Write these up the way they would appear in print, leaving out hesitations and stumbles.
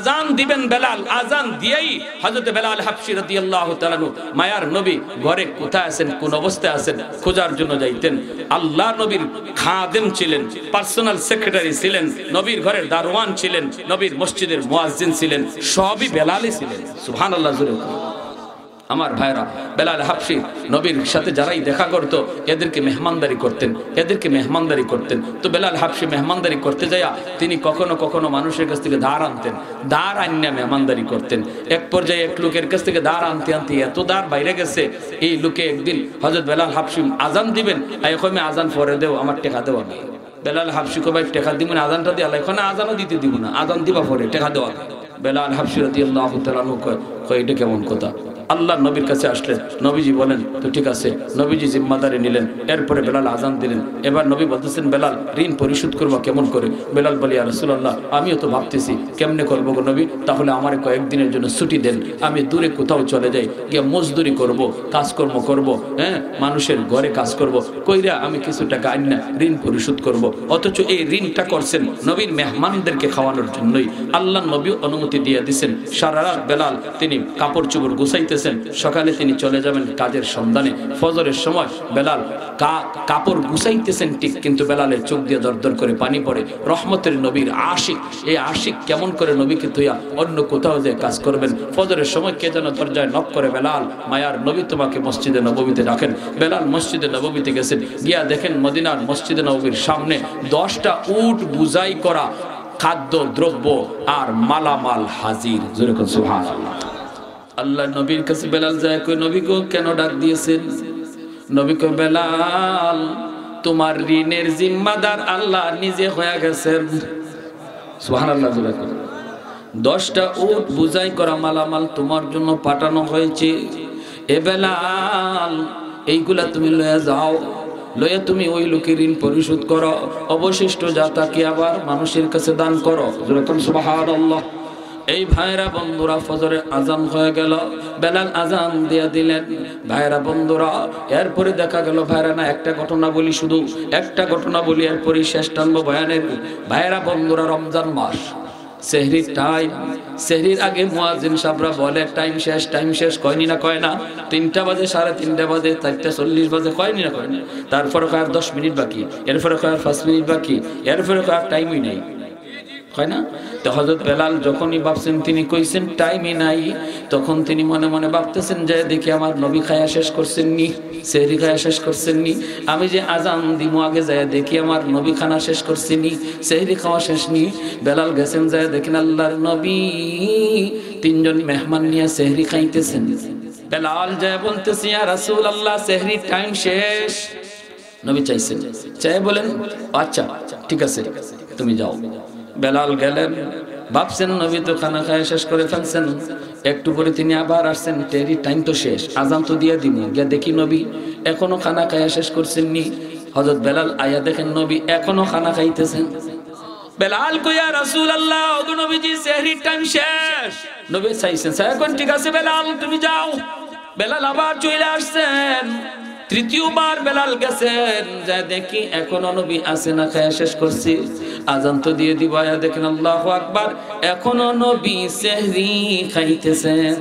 আজান দিবেন বেলাল, আজান দিয়েই হযরত বেলাল হাবশী রাদিয়াল্লাহু তাআলা মায়ার নবী ঘরে কোথায় আছেন, কোন অবস্থায় আছেন খোঁজার জন্য যাইতেন। আল্লাহ নবীর খাদেম ছিলেন, পার্সোনাল সেক্রেটারি ছিলেন, নবীর ঘরের দারওয়ান ছিলেন, নবীর মসজিদের মুয়াজ্জিন ছিলেন, সবই বেলালই ছিলেন। সুবহানাল্লাহ। আমার ভাইরা, বেলাল হাবশী নবীর সাথে যারাই দেখা করতো এদেরকে মেহমানদারি করতেন, এদেরকে মেহমানদারি করতেন। তো বেলাল হাবশী মেহমানদারি করতে যাইয়া তিনি কখনো কখনো মানুষের কাছ থেকে ধার আনতেন, ধার আনিয়া মেহমানদারি করতেন। এক পর্যায়ে এক লোকের কাছ থেকে ধার আনতে আনতে এত ধার বাইরে গেছে, এই লোকে একদিন হযরত বেলাল হাবশী আজান দিবেন, এখন আজান পরে দেও, আমার টাকা দেওয়া নেই। বেলাল হাবশী কবে টাকা দিব না, আজানটা দিয়ে এখন আজানও দিতে দিব না, আজান দিবা পরে টাকা দেওয়া। বেলাল হাবশী রাদিয়াল্লাহু তাআলা কয় এটা কেমন কথা? আল্লাহ নবীর কাছে আসলেন, নবীজি বলেন তো ঠিক আছে, নবীজি জিম্মাদারি নিলেন। এরপরে বেলাল আজান দিলেন। এবার নবী বলতেছেন বেলাল ঋণ পরিশোধ করবো কেমন করে? বেলাল বলি ইয়া রাসূলুল্লাহ আমিও তো ভাবতেছি কেমনে করবো গো নবী, তাহলে আমার কয়েকদিনের জন্য ছুটি দেন, আমি দূরে কোথাও চলে যাই, গিয়ে মজদুরি করব, কাজকর্ম করব, হ্যাঁ মানুষের ঘরে কাজ করব, কইরা আমি কিছু টাকা আইনা ঋণ পরিশোধ করব। অথচ এই ঋণটা করছেন নবীর মেহমানদেরকে খাওয়ানোর জন্যই। আল্লাহ নবী অনুমতি দিয়ে দিয়েছেন। সারা রাত বেলাল তিনি কাপড় চোপড় গুছাইতে, সকালে তিনি চলে যাবেন কাজের সন্ধানে। ফজরের সময় বেলাল কাপড় গুছাইতেছেন ঠিক, কিন্তু বেলালের চোখ দিয়ে দরদর করে পানি পড়ে। রহমতের নবীর আশিক, এই আশিক কেমন করে নবীকে তুইয়া অন্য কোথাও যে কাজ করবেন? ফজরের সময় কে যেন দরজায় নক করে, বেলাল মায়ার নবী তোমাকে মসজিদে নববীতে ডাকেন। বেলাল মসজিদে নববীতে গেছেন, গিয়া দেখেন মদিনার মসজিদে নববীর সামনে 10টা উট বুঝাই করা খাদ্য দ্রব্য আর মালামাল হাজির। জোরে কোন সুবহানাল্লাহ। আল্লাহ নবীর কাছে বেলাল যায়, কই নবী গো কেন ডাক দিয়েছেন? নবী কই বেলাল তোমার ঋণের জিম্মাদার আল্লাহ নিজে হয়ে গেছেন। সুবহানাল্লাহ। 10টা উট বুঝাই করা মালামাল তোমার জন্য পাঠানো হয়েছে। এ বেলাল এইগুলা তুমি লয়ে যাও, লয়ে তুমি ওই লোকের ঋণ পরিশোধ করো, অবশিষ্ট যা তাকে আবার মানুষের কাছে দান করো। যেরকম সুবহানাল্লাহ। এই ভাইরা বন্ধুরা ফজরের আজান হয়ে গেল, বেলাল আজান দিয়ে দিলেন। ভাইরা বন্ধুরা এরপরে দেখা গেল, ভাইরা না একটা ঘটনা বলি, শুধু একটা ঘটনা বলি এরপরে শেষ টানবো বয়ানের। ভাইরা বন্ধুরা রমজান মাস, সেহরির টাইম, সেহরির আগে মুয়াজ্জিন সাহেবরা বলে টাইম শেষ, টাইম শেষ, কয়নি না কয় না? 3টা বাজে, 3:30 বাজে, 4:40 বাজে, কয়নি না কয় না? তারপরে কয় আর 10 মিনিট বাকি, এরপরে কয় আর 5 মিনিট বাকি, এরপরে কয় আর টাইমই নেই, হয় না? তো হযরত বেলাল যখনই ভাবছেন, তিনি কইছেন টাইমই নাই, তখন তিনি মনে মনে ভাবতেছেন যে দেখি আমার নবী খায়া শেষ করছেন নি, সেহরি খায়া শেষ করছেন নি, আমি যে আজান দিমু আগে যায় দেখি আমার নবী খানা শেষ করছেন নি, সেহরি খাওয়া শেষ নি। বেলাল গেছেন, যায় দেখেন আল্লাহর নবী 3 জন মেহমান নিয়ে সেহরি খাইতেছেন। বেলাল যায় বলতেছে ইয়া রাসূলুল্লাহ সেহরি টাইম শেষ। নবী চাইছেন, চাই বলেন আচ্ছা ঠিক আছে তুমি যাও। বেলাল গেলেন, ভাবছেন নবী তো খানা খায় শেষ করে ফেলছেন। একটু পরে তিনি আবার আসছেন, টেরি টাইম তো শেষ, আজান তো দিয়ে দিব, গিয়ে দেখি নবী এখনো খানা খায় শেষ করছেন নি। হযরত বেলাল আয়া দেখেন নবী এখনো খানা খাইতেছেন। বেলাল কইয়া রাসূলুল্লাহ ওগো নবীজি সেহরির টাইম শেষ। নবী চাইছেন, এখন ঠিক আছে বেলাল তুমি যাও। বেলাল আবার চলে আসছেন। তৃতীয়বার বেলাল গেছেন, যা দেখি এখনো নবী আছে না, খায়া শেষ করছি, আজান তো দিয়ে দিব। আয়া দেখেন আল্লাহু আকবার, এখনো নবী সেহরি খাইতেছেন।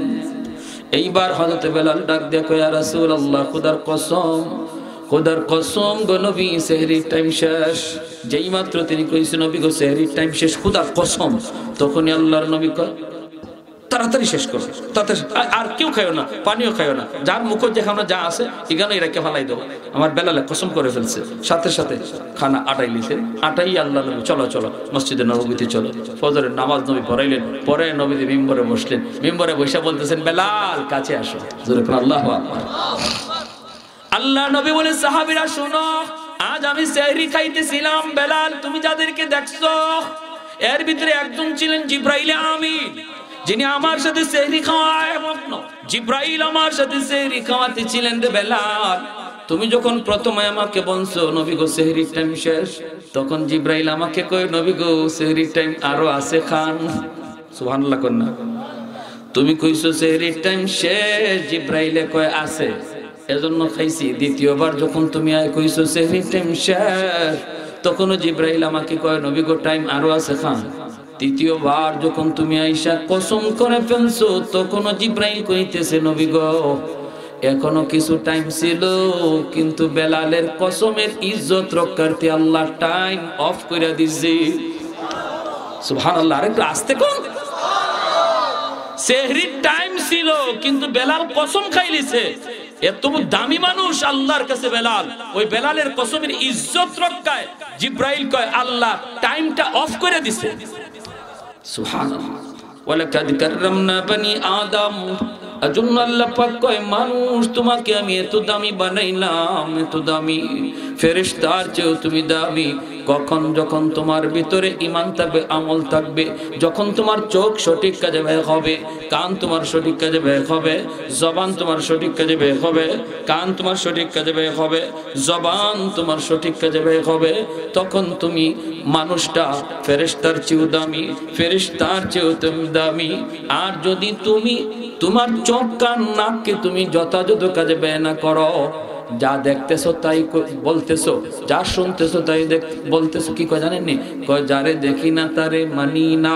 এইবার হযরত বেলাল ডাক দিয়ে কয় ইয়া রাসূলুল্লাহ খোদার কসম, খোদার কসম গো নবী সেহরির টাইম শেষ। যেই মাত্র তিনি কইছেন নবী গো সেহরির টাইম শেষ, খোদার কসম, তখনই আল্লাহর নবী কয় তাড়াতাড়ি শেষ করো, তাড়াতাড়ি, আর কেউ খাইও না, পানিও খাইও না, যার মুখ যেখানে যা আছে এখানে এরাকে ফালাই দেবো। আমার বেলালে কসম করে ফেলছে। সাথে সাথে খানা আটাই লিছে, আটাই আল্লাহ নবী চলো চলো মসজিদে নববীতে চলো। ফজরের নামাজ নবী পড়াইলেন, পরে নবীজি মিম্বরে বসলেন। মিম্বরে বসে বলতেছেন বেলাল কাছে আসো। আল্লাহু আকবার। আল্লাহ নবী বলে সাহাবীরা শোনো, আজ আমি সেহরি খাইতেছিলাম, বেলাল তুমি যাদেরকে দেখছো এর ভিতরে একজন ছিলেন জিবরাইল আমিন, যিনি আমার সাথে সেহরি খাওয়ায় মগ্ন। জিবরাইল আমার সাথে সেহরি খাওয়াতে ছিলেন রে বেলাল। তুমি যখন প্রথমে আমাকে বলছো নবী গো সেহরির টাইম শেষ, তখন জিবরাইল আমাকে কয় নবী গো সেহরির টাইম আরো আছে, খান। সুবহানাল্লাহ কন্যা। তুমি কইছো সেহরির টাইম শেষ, জিবরাইলে কয় আছে, এজন্য খাইছি। দ্বিতীয়বার যখন তুমি কইছো সেহরির টাইম শেষ, তখনও জিবরাইল আমাকে কয় নবী গো টাইম আরো আছে, খান। তৃতীয়বার যখন তুমি আইসা কসম করে ফেলছো, তখন জিব্রাইল কইতেছে নবী গো এখনো কিছু টাইম ছিল, কিন্তু বেলালের কসমের ইজ্জত রক্ষার্থে আল্লাহ টাইম অফ করে দিছে। সুবহানাল্লাহ। আরেকটু আস্তে কোন। সেহরির টাইম ছিল কিন্তু বেলাল কসম খাইলিছে। এত দামি মানুষ আল্লাহর কাছে বেলাল, ওই বেলালের কসমের ইজ্জত রক্ষায় জিব্রাইল কয় আল্লাহ টাইমটা অফ করে দিছে। সুবহানাল্লাহ। ওয়ালাকাদ কাররামনা বনি আদম। আজন্য আল্লাহ পাক কয় মানুষ তোমাকে আমি এত দামি বানাইলাম, এত দামি, ফেরেশতার চেয়েও তুমি দামি। কখন? যখন তোমার ভিতরে ঈমান থাকবে, আমল থাকবে, যখন তোমার চোখ সঠিক কাজে ব্যয় হবে, কান তোমার সঠিক কাজে ব্যয় হবে, জবান তোমার সঠিক কাজে ব্যয় হবে, কান তোমার সঠিক কাজে ব্যয় হবে, জবান তোমার সঠিক কাজে ব্যয় হবে, তখন তুমি মানুষটা ফেরেশতার চেয়েও দামি, ফেরেশতার চেয়েও তুমি দামি। আর যদি তুমি তোমার চোখ কান নাককে তুমি যথাযথ কাজে ব্যয় না করো, যা দেখতেছো তাই বলতেছো, যা শুনতেছো তাই বলতেছো, কি কয় জানেননি? কয় যারে দেখি না তারে মানি না।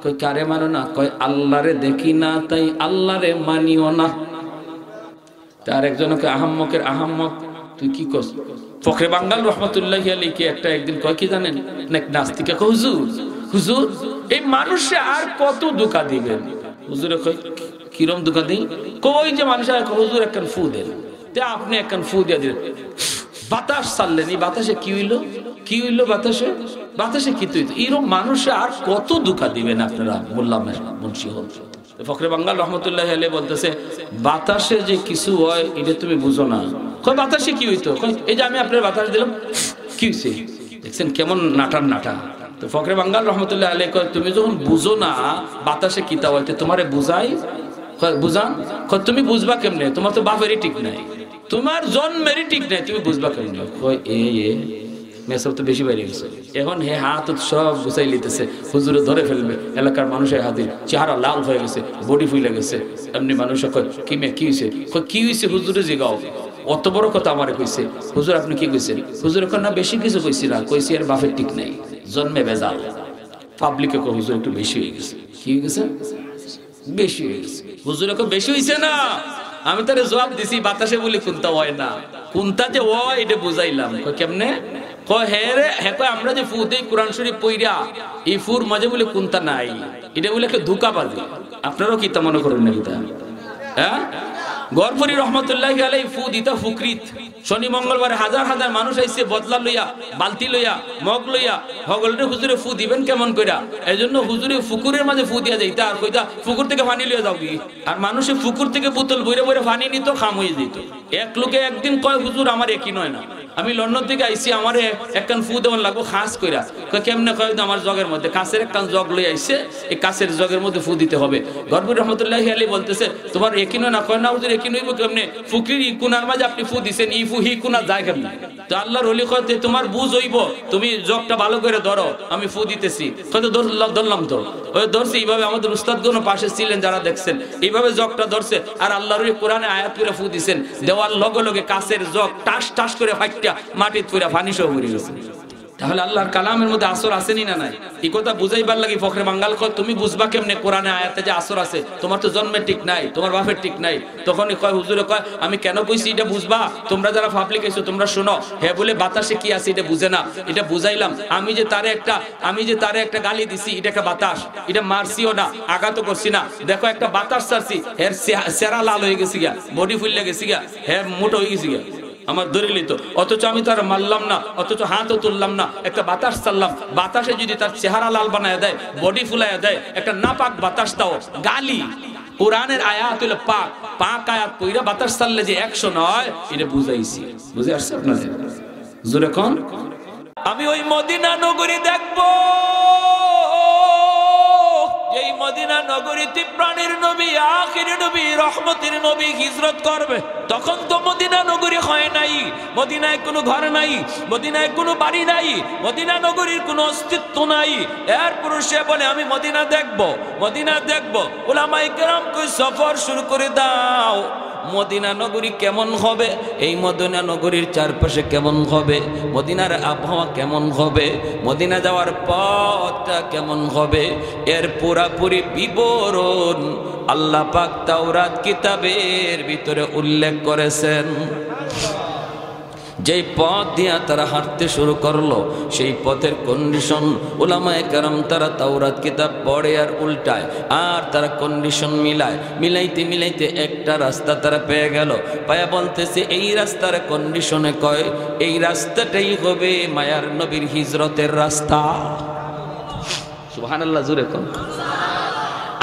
কয় কারে মানো না? কয় আল্লাহরে দেখি না তাই আল্লাহরে মানিও না। তার একজনকে আহাম্মকের আহাম্মক তুই কি করছ? ফখরে বাঙ্গাল রহমতুল্লাহি আলাইহি একটা একদিন কয় কি জানেন? নাস্তিকা কয় হুজুর, হুজুর এই মানুষে আর কত ধোঁকা দিবেন? হুজুরে কয় কিরম ধোঁকা দিই? কই যে মানুষের হুজুর একখান ফু দেন, আপনি একখান ফু দিয়ে দিলেন, বাতাস ছাড়লেন, এই বাতাসে কি হইলো? কি হইলো বাতাসে? বাতাসে কি তুই এরকম মানুষে আর কত ধোঁকা দিবেন আপনারা? মোল্লা মুন্সি হল ফখরে বাঙ্গাল রহমতুল্লাহ আলাইহি বলতেছে বাতাসে যে কিছু হয় এটা তুমি বুঝো না। কয় বাতাসে কি হইতো? এই যে আমি আপনার বাতাস দিলাম, কি হইছে? দেখছেন কেমন নাটার নাটা। তো ফখরে বাঙ্গাল রহমতুল্লাহ আলাইহি কয় তুমি যখন বুঝো না বাতাসে কি তা হইতে, তোমারে বুঝাই বুঝান। তুমি বুঝবা কেমনে? তোমার তো বাপেরই ঠিক নাই, তোমার জন্মেরই ঠিক নাই, তুমি বুঝবা কেমনে? মেসব তো বেশি বাইরে গেছে। এখন হে হাত সব গুছাই লিতেছে, হুজুরে ধরে ফেলবে, এলাকার মানুষের হাতে চেহারা লাল হয়ে গেছে, বডি ফুলে গেছে। এমনি মানুষের কয় কি মে কি হয়েছে? কি হয়েছে হুজুরে জিগাও। অত বড় কথা আমারে কইছে, হুজুর আপনি কি কইছেন? হুজুর কয় না বেশি কিছু কইছি না, কইছি এর বাপের ঠিক নাই, জন্মে বেজাল। পাবলিকে কয় হুজুর একটু বেশি হয়ে গেছে। কি হয়ে গেছে? বেশি হয়ে গেছে। হুজুর কয় বেশি হয়েছে না। আমি তারে জবাব দিছি বাতাসে বলি কোনটা হয় না, কোনটা যে হয় এটা বুঝাইলাম। কেমনে? কয় হে রে হ্যাঁ, কয় আমরা যে ফু দেই কোরআন শরীফ পইরা, এই ফুর মাঝে বলে কোনটা নাই, এটা বলে একটা ধোঁকাবাজি। আপনারাও কি তা মনে করেন না? এটা হ্যাঁ, গরপুরি রহমতুল্লাহি আলাইহি ফু দিতা ফুকরিত। শনি মঙ্গলবারে হাজার হাজার মানুষ আইছে বদলা লইয়া, বালতি লইয়া, মগ লইয়া, হগলরে হুজুরে ফু দিবেন কেমন কইরা? এজন্য হুজুরে ফুকুরের মাঝে ফু দিয়া যাইতা, আর কইতা ফুকুর থেকে পানি লইয়া যাও কি। আর মানুষে ফুকুর থেকে বোতল বইরে বইরে পানি নিত, খাম হয়ে যেত। এক লোকে একদিন কয় হুজুর আমার একই নয় না, আমি লন্ডন থেকে আইছি, আমার একখান ফু দেওয়ান লাগবো খাস কইরা। কয় কেমনে? কয় আমার জগের মধ্যে কাছের একখান জগ লই আইছে, এই কাছের জগের মধ্যে ফু দিতে হবে। গরপুরি রহমতুল্লাহি আলাইহি বলতেছে তোমার একই নয় না? কয় না হুজুর একই নইব কেমনে? ফুকরির ই কোনার মাঝে আপনি ফু দিছেন, ই ফু হি কোনা যায় কেমনে? তো আল্লাহর ওলি কয় তোমার বুঝ হইব, তুমি জগটা ভালো করে ধরো, আমি ফু দিতেছি। হয়তো ধরলাম তো, ওই ধরছি এইভাবে। আমাদের উস্তাদগণ পাশে ছিলেন যারা দেখছেন, এইভাবে জগটা ধরছে, আর আল্লাহর ওলি কোরআনে আয়াত করে ফু দিছেন, দেওয়ার লগে লগে কাছের জগ টাস টাস করে ফাইটটা মাটির পুরা ফানি সহ পড়ে গেছে। তাহলে আল্লাহর কালামের মধ্যে আসর আসেনি না নাই? এই কথা বুঝাইবার লাগি ফখরে বাঙ্গাল কয় তুমি বুঝবা কেমনে কোরআনে আয়াতে যে আসর আছে? তোমার তো জন্মের ঠিক নাই, তোমার বাপের ঠিক নাই। তখনই কয় হুজুরে কয় আমি কেন কইছি এটা বুঝবা, তোমরা যারা পাবলিক আইছো তোমরা শোনো। হে বলে বাতাসে কি আছে এটা বুঝে না, এটা বুঝাইলাম। আমি যে তারে একটা গালি দিছি, এটা একটা বাতাস, এটা মারছিও না, আঘাত করছি না। দেখো একটা বাতাস ছাড়ছি, এর চেহারা লাল হয়ে গেছি গিয়া, বডি ফুলে গেছি গিয়া, হে মোটো হয়ে গেছি গিয়া, আমার ধরিলি তো। অথচ আমি তার মারলাম না, অথচ হাতও তুললাম না, একটা বাতাস চাললাম। বাতাসে যদি তার চেহারা লাল বানায় দেয়, বডি ফুলাইয়া দেয়, একটা নাপাক বাতাস দাও, গালি। কোরআনের আয়াত হলো পাক, পাক আয়াত কইরা বাতাস চাললে যে 100 নয়, এটা বুঝাইছি। বুঝে আসছে আপনাদের? জোরে কোন। আমি ওই মদিনা নগরী দেখবো, এই মদিনা নগরীতে প্রাণের নবী, আখির নবী, রহমতের নবী হিজরত করবে। তখন তো মদিনা নগরী হয় নাই, মদিনায় কোনো ঘর নাই, মদিনায় কোনো বাড়ি নাই, মদিনা নগরীর কোনো অস্তিত্ব নাই। এরপর সে বলে আমি মদিনা দেখব, মদিনা দেখব। উলামায়ে কেরাম কই সফর শুরু করে দাও, মদিনা নগরী কেমন হবে, এই মদিনা নগরীর চারপাশে কেমন হবে, মদিনার আবহাওয়া কেমন হবে, মদিনা যাওয়ার পথটা কেমন হবে, এর পুরাপুরি বিবরণ আল্লাহ পাক তাওরাত কিতাবের ভিতরে উল্লেখ করেছেন। যেই পথ দিয়া তারা হাঁটতে শুরু করলো সেই পথের কন্ডিশন উলামায়ে কেরাম তারা তাওরাত কিতাব পড়ে আর উল্টায়, আর তারা কন্ডিশন মিলাইতে মিলাইতে একটা রাস্তা তারা পেয়ে গেল। পায়া বলতেছে এই রাস্তার কন্ডিশনে কয় এই রাস্তাটাই হবে মায়ার নবীর হিজরতের রাস্তা। সুবহানাল্লাহ, জোরে কোন।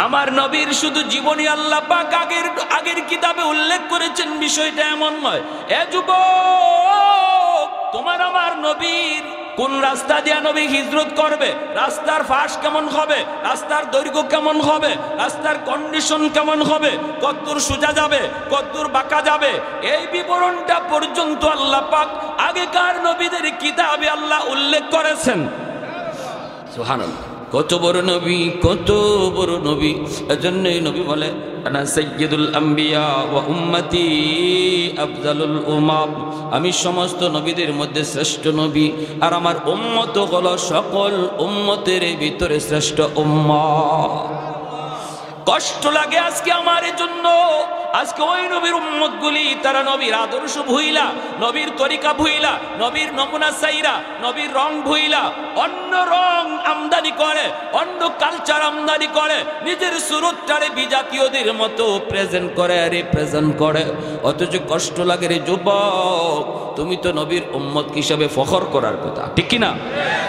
আমার নবীর শুধু জীবনী আল্লাহ পাক আগের কিতাবে উল্লেখ করেছেন, বিষয়টা এমন নয়। এ যুবক, তোমার আমার নবীর কোন রাস্তা দিয়া নবী হিজরত করবে, রাস্তার ফাঁস কেমন হবে, রাস্তার দৈর্ঘ্য কেমন হবে, রাস্তার কন্ডিশন কেমন হবে, কতদূর সোজা যাবে, কতদূর বাঁকা যাবে, এই বিবরণটা পর্যন্ত আল্লাহ পাক আগেকার নবীদের কিতাবে আল্লাহ উল্লেখ করেছেন। সুবহানাল্লাহ, কত বড় নবী, কত বড় নবী। এজন্যই নবী বলে আনা সাইয়্যিদুল আম্বিয়া ওয়া উম্মতি আফজালুল উমাম, আমি সমস্ত নবীদের মধ্যে শ্রেষ্ঠ নবী, আর আমার উম্মত হলো সকল উম্মতের ভিতরে শ্রেষ্ঠ উম্মত। কষ্ট লাগে আজকে আমার জন্য, আজকে ওই নবীর উম্মতগুলি তারা নবীর আদর্শ ভুইলা, নবীর তরিকা ভুইলা, নবীর নমুনা চাইরা, নবীর রং ভুইলা অন্য রং আমদানি করে, অন্য কালচার আমদানি করে, নিজের সুরতটারে বিজাতীয়দের মতো প্রেজেন্ট করে, রিপ্রেজেন্ট করে। অথচ কষ্ট লাগে রে যুবক, তুমি তো নবীর উম্মত হিসাবে ফখর করার কথা, ঠিক কিনা?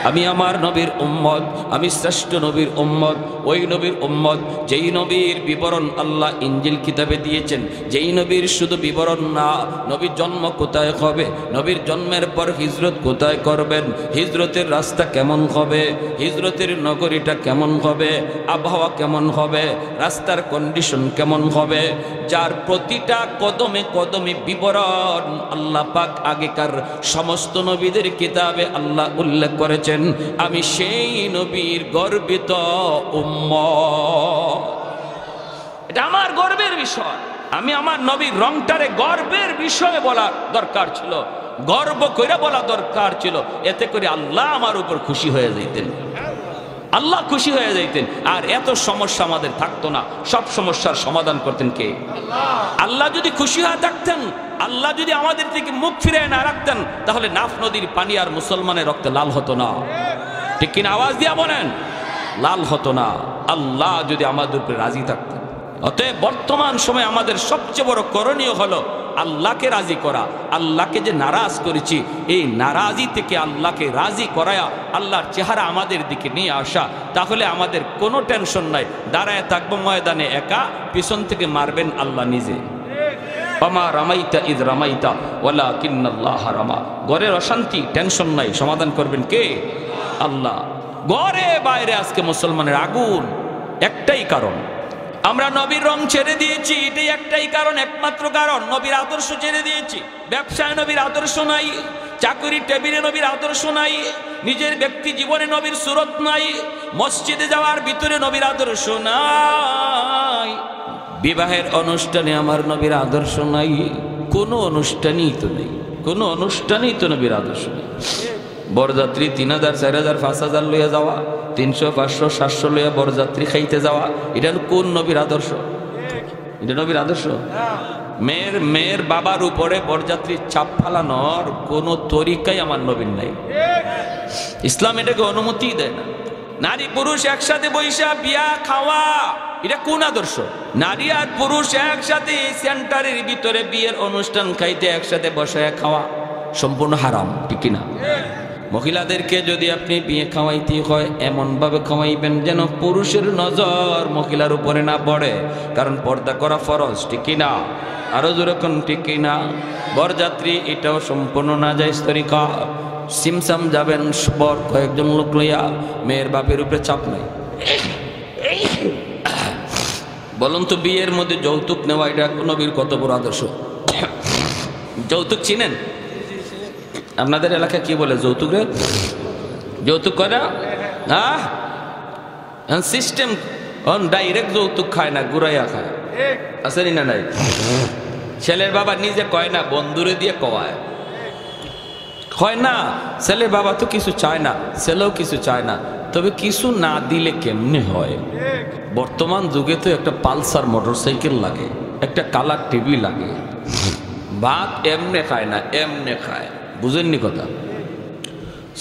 আমি আমার নবীর উম্মত, আমি শ্রেষ্ঠ নবীর উম্মত, ওই নবীর উম্মত যেই নবীর বিবরণ আল্লাহ ইনজিল কিতাবে দিয়েছেন, যেই নবীর শুধু বিবরণ না, নবীর জন্ম কোথায় হবে, নবীর জন্মের পর হিজরত কোথায় করবেন, হিজরতের রাস্তা কেমন হবে, হিজরতের নগরীটা কেমন হবে, আবহাওয়া কেমন হবে, রাস্তার কন্ডিশন কেমন হবে, যার প্রতিটা কদমে কদমে বিবরণ আল্লাহ পাক আগেকার সমস্ত নবীদের কিতাবে আল্লাহ উল্লেখ করেছেন। আমি সেই নবীর গর্বিত উম্মত, এটা আমার গর্বের বিষয়। আমি আমার নবীর রংটারে গর্বের বিষয়ে বলা দরকার ছিল, গর্ব করে বলা দরকার ছিল, এতে করে আল্লাহ আমার উপর খুশি হয়ে যেতেন, আল্লাহ খুশি হয়ে যেতেন, আর এত সমস্যা আমাদের থাকতো না। সব সমস্যার সমাধান করতেন কে? আল্লাহ যদি খুশি হয়ে থাকতেন, আল্লাহ যদি আমাদের থেকে মুখ ফিরে না রাখতেন, তাহলে নাফ নদীর পানি আর মুসলমানের রক্তে লাল হতো না, ঠিক কিনা? আওয়াজ দিয়া বলেন, লাল হতো না, আল্লাহ যদি আমাদের উপরে রাজি থাকতেন। অতএব বর্তমান সময় আমাদের সবচেয়ে বড় করণীয় হলো আল্লাহকে রাজি করা। আল্লাহকে যে নারাজ করেছি, এই নারাজি থেকে আল্লাহকে রাজি করায়া আল্লাহর চেহারা আমাদের দিকে নিয়ে আসা, তাহলে আমাদের কোনো টেনশন নাই। দাঁড়ায় থাকবো ময়দানে একা, পিছন থেকে মারবেন আল্লাহ নিজে। ওমা রামাইতা ইদ রামাইতা ওয়ালাকিন্নাল্লাহ রামা। ঘরের অশান্তি, টেনশন নাই, সমাধান করবেন কে? আল্লাহ। ঘরে বাইরে আজকে মুসলমানের আগুন, একটাই কারণ, আমরা নবীর রং ছেড়ে দিয়েছি। এটাই একটাই কারণ, একমাত্র কারণ, নবীর আদর্শ ছেড়ে দিয়েছি। ব্যবসায় নবীর আদর্শ নাই, চাকরি টেবিলে নবীর আদর্শ নাই, নিজের ব্যক্তি জীবনে নবীর সুরত নাই, মসজিদে যাওয়ার ভিতরে নবীর আদর্শ নাই, বিবাহের অনুষ্ঠানে আমার নবীর আদর্শ নাই, কোনো অনুষ্ঠানই তো নেই, কোনো অনুষ্ঠানেই তো নবীর আদর্শ নেই। বরযাত্রী 3000, 4000, 5000 লইয়া যাওয়া, 300, 500, 700 লইয়া বরযাত্রী খাইতে যাওয়া, এটা কোন নবীর আদর্শ? এটা নবীর আদর্শ? মেয়ের বাবার উপরে বরযাত্রীর চাপ ফালানোর কোন তরিকাই আমার নবীর নাই। ইসলাম এটাকে অনুমতি দেয় না। নারী পুরুষ একসাথে বৈশা বিয়া খাওয়া, এটা কোন আদর্শ? নারী আর পুরুষ একসাথে সেন্টারের ভিতরে বিয়ের অনুষ্ঠান খাইতে একসাথে বসায় খাওয়া সম্পূর্ণ হারাম, ঠিক কিনা? মহিলাদেরকে যদি আপনি বিয়ে খাওয়াইতে হয়, এমনভাবে খাওয়াইবেন যেন পুরুষের নজর মহিলার উপরে না পড়ে, কারণ পর্দা করা ফরজ, ঠিক কিনা? আরো যেরকম, ঠিক কিনা? বরযাত্রী এটাও সম্পূর্ণ নাজায়েজ তরিকা। সিমসাম যাবেন বর কয়েকজন লোক লইয়া, মেয়ের বাপের উপরে চাপ নাই। বলুন তো, বিয়ের মধ্যে যৌতুক নেওয়া এটা নবীর কত বড় আদর্শ? যৌতুক চিনেন? আপনাদের এলাকায় কি বলে যৌতুক? রে যৌতুক করে না, সিস্টেম ডাইরেক্ট যৌতুক খায় না, ঘুরাইয়া খায়, আছে না? নাই, ছেলের বাবা নিজে কয় না, বন্ধুরে দিয়ে কয়। হয় না, ছেলের বাবা তো কিছু চায় না, ছেলেও কিছু চায় না, তবে কিছু না দিলে কেমনে হয়? বর্তমান যুগে তো একটা পালসার মোটরসাইকেল লাগে, একটা কালার টিভি লাগে। ভাত এমনে খায় না, এমনে খায়। বুঝেননি কথা?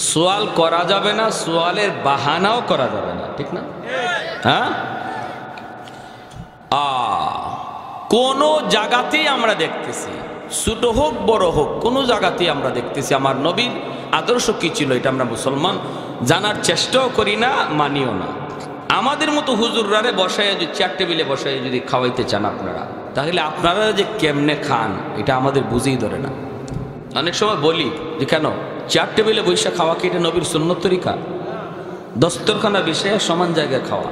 সোয়াল করা যাবে না, সোয়ালের বাহানাও করা যাবে না, ঠিক না? হ্যাঁ, কোন জায়গাতেই আমরা দেখতেছি, ছোট হোক বড় হোক, কোন জায়গাতেই আমরা দেখতেছি আমার নবীর আদর্শ কি ছিল, এটা আমরা মুসলমান জানার চেষ্টাও করি না, মানিও না। আমাদের মতো হুজুররারে বসায় যদি চেয়ার টেবিলে বসায় যদি খাওয়াইতে চান আপনারা, তাহলে আপনারা যে কেমনে খান এটা আমাদের বুঝেই ধরে না। অনেক সময় বলি যে কেন চেয়ার টেবিলে বৈশা খাওয়া কি এটা নবীর সুন্নত তরিকা? দস্তরখানা বিষয়ে সমান জায়গায় খাওয়া।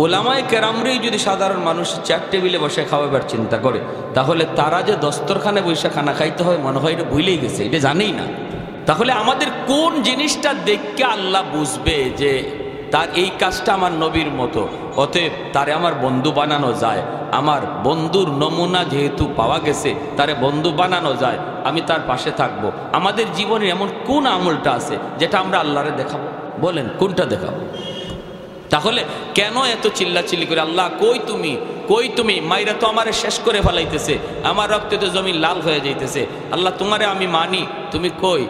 ওলামায়ে কেরামরাই যদি সাধারণ মানুষ চেয়ার টেবিলে বসে খাওয়াবার চিন্তা করে, তাহলে তারা যে দস্তরখানে বৈশা খানা খাইতে হয় মনে হয় এটা ভুলেই গেছে, এটা জানেই না। তাহলে আমাদের কোন জিনিসটা দেখে আল্লাহ বুঝবে যে তার এই কাজটা আমার নবীর মতো, অতএব তারে আমার বন্ধু বানানো যায়, আমার বন্ধুর নমুনা যেহেতু পাওয়া গেছে, তারে বন্ধু বানানো যায়, আমি তার পাশে থাকব। আমাদের জীবনে এমন কোন আমলটা আছে যেটা আমরা আল্লাহরে দেখাবো? বলেন কোনটা দেখাবো? তাহলে কেন এত চিল্লাচিল্লি করে আল্লাহ কই তুমি, কই তুমি? মাইরা তো আমারে শেষ করে ফেলাইতেছে, আমার রক্তে তো জমি লাল হয়ে যাইতেছে। আল্লাহ তোমারে আমি মানি, তুমি কই,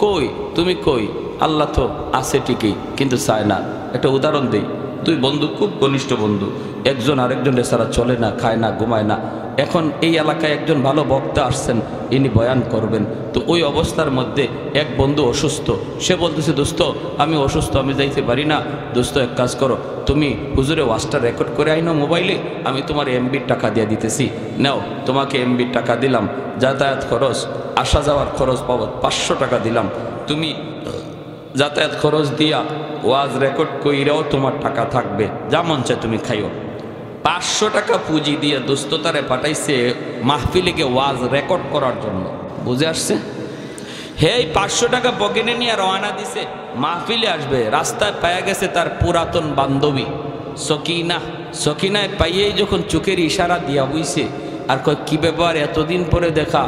কই তুমি কই? আল্লাহ তো আছে ঠিকই, কিন্তু চায় না। একটা উদাহরণ দিই, দুই বন্ধু, খুব ঘনিষ্ঠ বন্ধু, একজন আরেকজনের ছাড়া চলে না, খায় না, ঘুমায় না। এখন এই এলাকায় একজন ভালো বক্তা আসছেন, ইনি বয়ান করবেন। তো ওই অবস্থার মধ্যে এক বন্ধু অসুস্থ, সে বলতেছে দোস্ত আমি অসুস্থ, আমি যাইতে পারি না। দোস্ত এক কাজ করো, তুমি হুজুরে ওয়াজটা রেকর্ড করে আইনো মোবাইলে, আমি তোমার এমবির টাকা দিয়ে দিতেছি, নাও তোমাকে এমবির টাকা দিলাম, যাতায়াত খরচ, আসা যাওয়ার খরচ বাবদ 500 টাকা দিলাম, তুমি যাতায়াত খরচ দিয়া ওয়াজ রেকর্ড কইরাও তোমার টাকা থাকবে, যা মন চায় তুমি খাইও। 500 টাকা পুঁজি দিয়ে দোস্ততারে পাঠাইছে মাহফিলে গিয়ে ওয়াজ রেকর্ড করার জন্য। বুঝে আসছে? হে 500 টাকা পকেটে নিয়ে রওনা দিছে, মাহফিলে আসবে। রাস্তায় পায়া গেছে তার পুরাতন বান্ধবী সকিনা। সকিনায় পাইয়েই যখন চোখের ইশারা দিয়া বুঝছে, আর কয় কি ব্যাপার এতদিন পরে দেখা?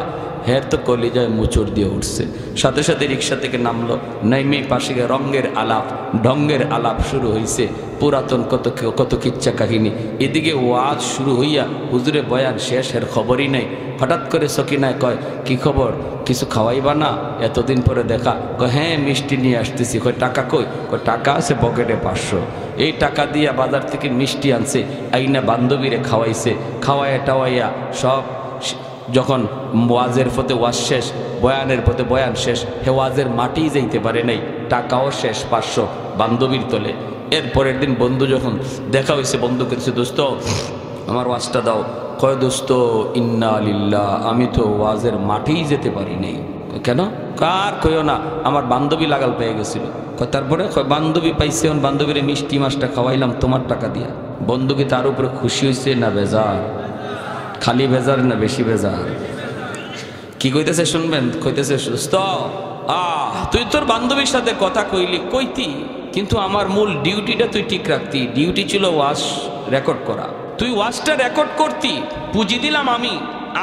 হ্যাঁ, তো কলিজায় মুচড় দিয়ে উঠছে। সাথে সাথে রিক্সা থেকে নামলো, নেমে পাশে গিয়ে রঙের আলাপ, ঢঙ্গের আলাপ শুরু হয়েছে, পুরাতন কত কিচ্ছা কাহিনী। এদিকে ওয়াজ শুরু হইয়া হুজুরে বয়ান শেষ, এর খবরই নেই। হঠাৎ করে সকিনায় কয় কি খবর, কিছু খাওয়াইবা না? এতদিন পরে দেখা। কয় হ্যাঁ মিষ্টি নিয়ে আসতেছি। কয় টাকা কই? কয় টাকা আছে পকেটে 500। এই টাকা দিয়া বাজার থেকে মিষ্টি আনছে, আইনা বান্ধবীরে খাওয়াইছে, খাওয়াইয়া টাওয়াইয়া সব। যখন ওয়াজের পথে ওয়াজ শেষ, বয়ানের পথে বয়ান শেষ, হে ওয়াজের মাটিই যাইতে পারে নাই, টাকাও শেষ 500 বান্ধবীর তোলে। এরপরের দিন বন্ধু যখন দেখা হয়েছে, বন্ধু করেছে দোস্ত আমার ওয়াজটা দাও। কয় দোস্ত ইন্না লিল্লাহ, আমি তো ওয়াজের মাটিই যেতে পারি নাই। কেন? কার কইও না, আমার বান্ধবী লাগাল পেয়ে গেছিল। তারপরে বান্ধবী পাইছে, বান্ধবীরে মিষ্টি মাছটা খাওয়াইলাম তোমার টাকা দিয়া। বন্ধু কি তার উপরে খুশি হয়েছে না বেজার? খালি বেজার না বেশি বেজার? কি কইতেছে শুনবেন? কইতেছে দোস্ত তুই তোর বান্ধবীর সাথে কথা কইলি কইতি, কিন্তু আমার মূল ডিউটিটা তুই ঠিক রাখতি। ডিউটি ছিল ওয়াজ রেকর্ড করা, তুই ওয়াজটা রেকর্ড করতি, পুঁজি দিলাম আমি,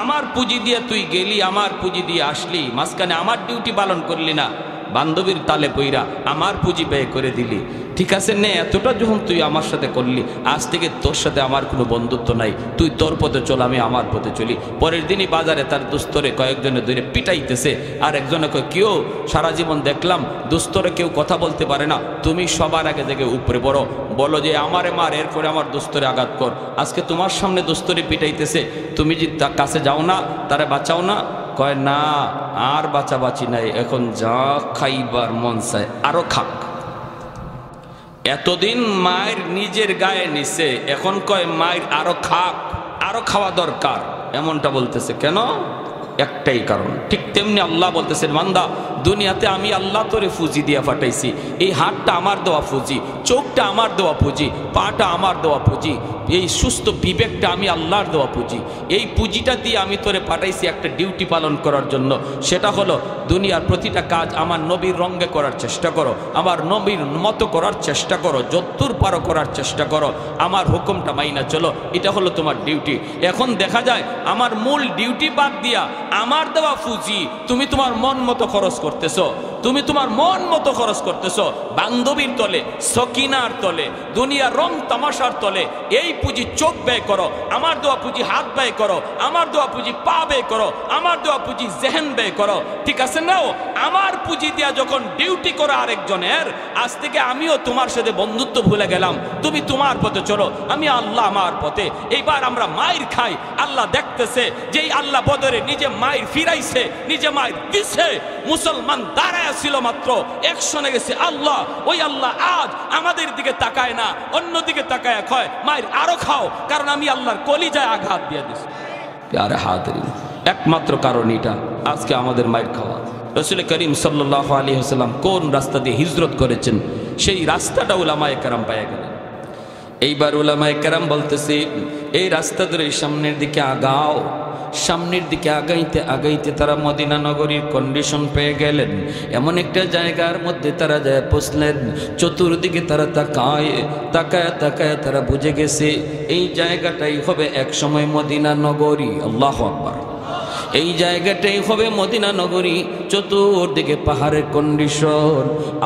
আমার পুঁজি দিয়ে তুই গেলি, আমার পুঁজি দিয়ে আসলি, মাঝখানে আমার ডিউটি পালন করলি না, বান্ধবীর তালে পইরা আমার পুঁজি ব্যয় করে দিলি। ঠিক আছে নে, এতটা যখন তুই আমার সাথে করলি, আজ থেকে তোর সাথে আমার কোনো বন্ধুত্ব নাই, তুই তোর পথে চল, আমি আমার পথে চলি। পরের দিনই বাজারে তার দুস্তরে কয়েকজনে ধরে পিটাইতেছে, আর একজনে কয় কেউ সারা জীবন দেখলাম দুস্তরে কেউ কথা বলতে পারে না, তুমি সবার আগে থেকে উপরে বড়, বলো যে আমারে মার, এরপরে আমার দুস্তরে আঘাত কর। আজকে তোমার সামনে দুস্তরে পিটাইতেছে, তুমি যে তার কাছে যাও না, তারে বাঁচাও না? কয় না, আর বাঁচাবাঁচি নাই, এখন যা খাইবার মন চায় আরো খাক। এতদিন মায়ের নিজের গায়ে নিছে, এখন কয় মায়ের আরো খাক, আরো খাওয়া দরকার। এমনটা বলতেছে কেন? একটাই কারণ। ঠিক তেমনি আল্লাহ বলতেছেন বান্দা দুনিয়াতে আমি আল্লাহ তোরে ফুজি দিয়া পাঠাইছি, এই হাতটা আমার দেওয়া ফুজি, চোখটা আমার দেওয়া পুঁজি, পাটা আমার দেওয়া পুঁজি, এই সুস্থ বিবেকটা আমি আল্লাহর দেওয়া পুঁজি। এই পুঁজিটা দিয়ে আমি তোরে পাঠাইছি একটা ডিউটি পালন করার জন্য, সেটা হলো দুনিয়ার প্রতিটা কাজ আমার নবীর রঙে করার চেষ্টা করো, আমার নবীর মতো করার চেষ্টা করো, যত্তর পারো করার চেষ্টা করো, আমার হুকুমটা মাইনা চলো, এটা হলো তোমার ডিউটি। এখন দেখা যায় আমার মূল ডিউটি বাদ দিয়া আমার দেওয়া পুঁজি তুমি তোমার মন মতো খরচ করতেছো, তুমি তোমার মন মতো খরচ করতেছো, বান্ধবীর তলে, সকিনার তলে, দুনিয়ার রং তামাশার তলে। এই পুঁজি চোখ ব্যয় করো, আমার দেওয়া পুঁজি হাত ব্যয় করো, আমার দেওয়া পুঁজি পা ব্যয় করো, আমার দেওয়া পুঁজি জেহেন ব্যয় করো, ঠিক আছে নাও? আমার পুঁজি দিয়া যখন ডিউটি করো আরেকজনের, আজ থেকে আমিও তোমার সাথে বন্ধুত্ব ভুলে গেলাম, তুমি তোমার পথে চলো, আমি আল্লাহ আমার পথে। এইবার আমরা মায়ের খাই, আল্লাহ দেখতেছে যে আল্লাহ বদরে নিজে মায়ের ফিরাইছে, নিজে মায়ের দিছে, মুসলমান দাঁড়ায় ছিল মাত্র একশনে গেছে আল্লাহ, ওই আল্লাহ আজ আমাদের দিকে তাকায় না, অন্যদিকে তাকায় কয় মায়ের আরো খাও, কারণ আমি আল্লাহর কলিজায় আঘাত দিয়ে দিছি। প্যারে হাজরিন, একমাত্র কারণ এটা আজকে আমাদের মায়ের খাওয়া। রাসূল করিম সাল্লাল্লাহু আলাইহি ওয়াসাল্লাম কোন রাস্তা দিয়ে হিজরত করেছেন, সেই রাস্তাটা উলামায়ে কেরাম পায় গেলেন। এইবার উলামায়ে কেরাম বলতেছে এই রাস্তা ধরে সামনের দিকে আগাও। সামনের দিকে আগাইতে আগাইতে তারা মদিনা নগরীর কন্ডিশন পেয়ে গেলেন, এমন একটা জায়গার মধ্যে তারা যায় পৌঁছলেন। চতুর্দিকে তারা তাকায় তাকায় তাকায় তারা বুঝে গেছে এই জায়গাটাই হবে এক সময় মদিনা নগরী। আল্লাহু আকবার। এই জায়গাটাই হবে মদিনা নগরী। চতুর্দিকে পাহাড়ের কন্ডিশন,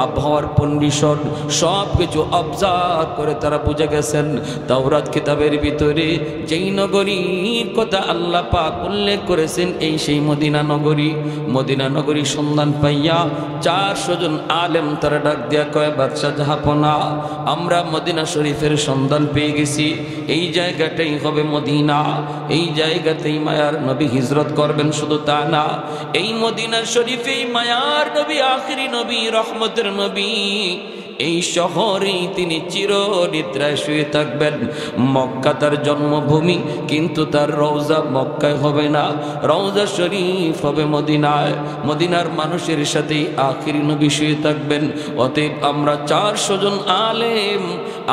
আবহাওয়ার কন্ডিশন, সব কিছু অবজার্ভ করে তারা বুঝে গেছেন তাওরাত কিতাবের ভিতরে যেই নগরীর কথা আল্লাহ পাক উল্লেখ করেছেন এই সেই মদিনা নগরী। মদিনা নগরী সন্ধান পাইয়া 400 জন আলেম তারা ডাক দিয়া কয় বাদশাহ জাহাপনা, আমরা মদিনা শরীফের সন্ধান পেয়ে গেছি, এই জায়গাটাই হবে মদিনা, এই জায়গাতেই মায়ার নবী হিজরত করবেন। শুধু তা না, এই মদিনা শরীফেই মায়ার নবী, আখিরি নবী, রহমতের নবী, এই শহরেই তিনি চিরনিদ্রায় শুয়ে থাকবেন। মক্কা তার জন্মভূমি, কিন্তু তার রওজা মক্কায় হবে না, রওজা শরীফ হবে মদিনায়। মদিনার মানুষের সাথেই আখিরি নবী শুয়ে থাকবেন। অতএব আমরা 400 জন আলেম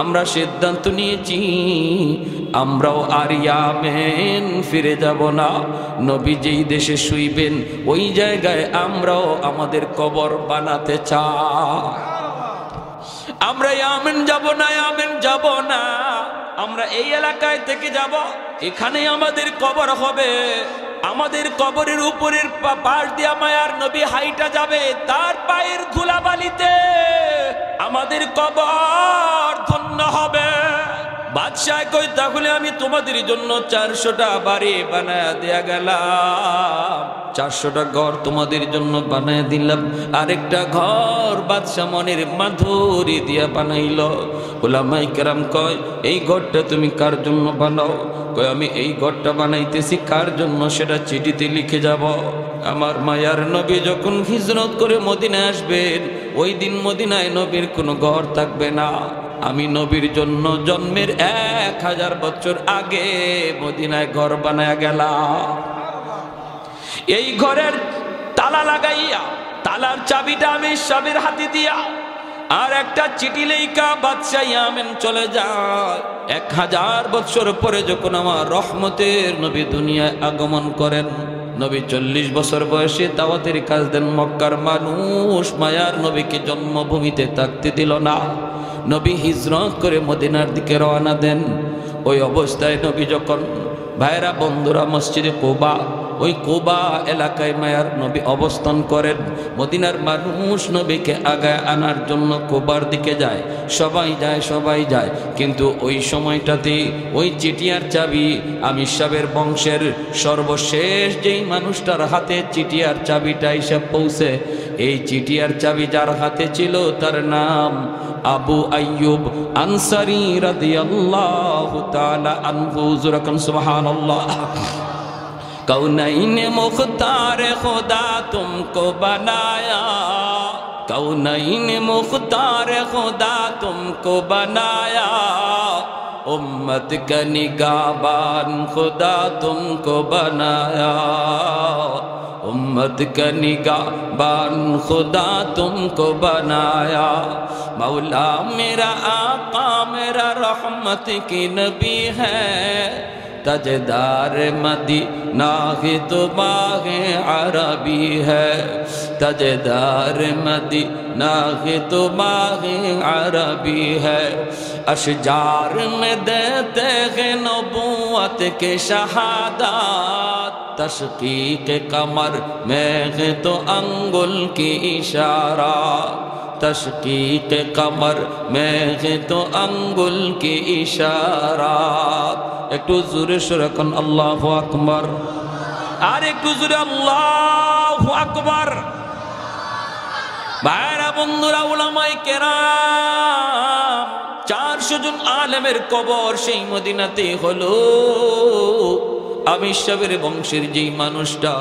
আমরা সিদ্ধান্ত নিয়েছি আমরাও আর ইয়ামেন ফিরে যাব না। নবী যেই দেশে শুইবেন ওই জায়গায় আমরাও আমাদের কবর বানাতে চাই। আমরা ইয়ামেন যাব না, ইয়ামেন যাব না, আমরা এই এলাকায় থেকে যাব, এখানেই আমাদের কবর হবে। আমাদের কবরের উপরের পাশ দিয়ে মায়ার নবী হাইটা যাবে, তার পায়ের ধুলাবালিতে আমাদের কবর ধন্য হবে। বাদশাহ কই তাহলে আমি তোমাদের জন্য 400টা বাড়ি বানায় দেয়া গেলাম, 400টা ঘর তোমাদের জন্য বানায় দিলাম। আরেকটা ঘর বাদশাহ মনের মাধুরী দিয়া বানাইল। উলামায়ে কেরাম কয় এই ঘরটা তুমি কার জন্য বানাও? কয় আমি এই ঘরটা বানাইতেছি কার জন্য সেটা চিঠিতে লিখে যাব। আমার মায়ার নবী যখন হিজরত করে মদিনায় আসবেন, ওই দিন মদিনায় নবীর কোনো ঘর থাকবে না। আমি নবীর জন্য জন্মের 1000 বছর আগে মদিনায় ঘর বানায়া গেলাম। এই ঘরের তালা লাগাইয়া, তালার চাবিটা আমি সবের হাতে দিয়া, আর একটা চিঠি লেখা বাদশাহ ইয়ামেন চলে যায়। 1000 বছর পরে যখন আমার রহমতের নবী দুনিয়ায় আগমন করেন, নবী 40 বছর বয়সে দাওয়াতের কাজ দেন। মক্কার মানুষ মায়ার নবীকে জন্মভূমিতে থাকতে দিল না। নবী হিজরত করে মদিনার দিকে রওনা দেন। ওই অবস্থায় নবী যখন, ভাইরা বন্ধুরা, মসজিদে কুবা, ওই কুবা এলাকায় মায়ার নবী অবস্থান করেন। মদিনার মানুষ নবীকে আগায় আনার জন্য কুবার দিকে যায়, সবাই যায় সবাই যায়। কিন্তু ওই সময়টাতে ওই চিটিয়ার চাবি আমির সাহেবের বংশের সর্বশেষ যেই মানুষটার হাতে চিটিয়ার চাবিটা এসে পৌঁছে, এই চিটিয়ার চাবি যার হাতে ছিল তার নাম আবু আইয়ুব আনসারী রাদিয়াল্লাহু তাআলা আনহু। যুরাকান সুবহানাল্লাহ। कौनैन मुख्तार खुदा तुमको बनाया, कौनैन मुख्तार खुदा तुमको बनाया, उम्मत का निगाहबान खुदा तुमको बनाया, उम्मत का निगाहबान खुदा तुमको बनाया। मौला मेरा आका मेरा रहमत की नबी है, तजदार मदीना की तो बाग़े अरबी है, तजदार मदीना की तो बाग़े अरबी है। अशजार में देते हैं नबूवत के शहादत, तशकीक कमर में है तो अंगुल की इशारा, तशकीक कमर में है तो अंगुल की इशारा। একটু জোরে সুরে কোন আল্লাহু আকবার, আর একটু জোরে আল্লাহু আকবার। ভাইরা বন্ধুরা, উলামায়ে কেরাম 400 জন আলেমের কবর সেই মদিনাতে হলো। আমির সাহেবের বংশের যেই মানুষটা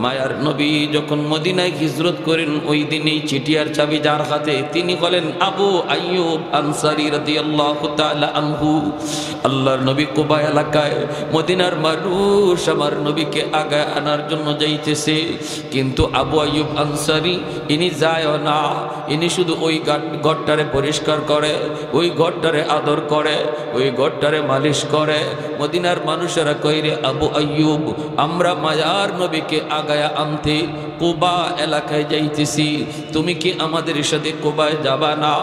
মায়ার নবী যখন মদিনায় হিজরত করেন, ওই দিনেই চিঠিয়ার চাবি যার হাতে তিনি হলেন আবু আইয়ুব আনসারী রাদিয়াল্লাহু তাআলা আনহু। আল্লাহর নবী কুবা এলাকায়, মদিনার মানুষ আমার নবীকে আগায় আনার জন্য যাইতেছে, কিন্তু আবু আইয়ুব আনসারী ইনি যায় না, ইনি শুধু ওই ঘরটারে পরিষ্কার করে, ওই ঘরটারে আদর করে, ওই ঘরটারে মালিশ করে। মদিনার মানুষেরা কইরে আবু আইয়ুব, আমরা মায়ার নবীকে আগায়া আনতে কুবা এলাকায় যাইতেছি, তুমি কি আমাদের সাথে কুবায় যাবা না?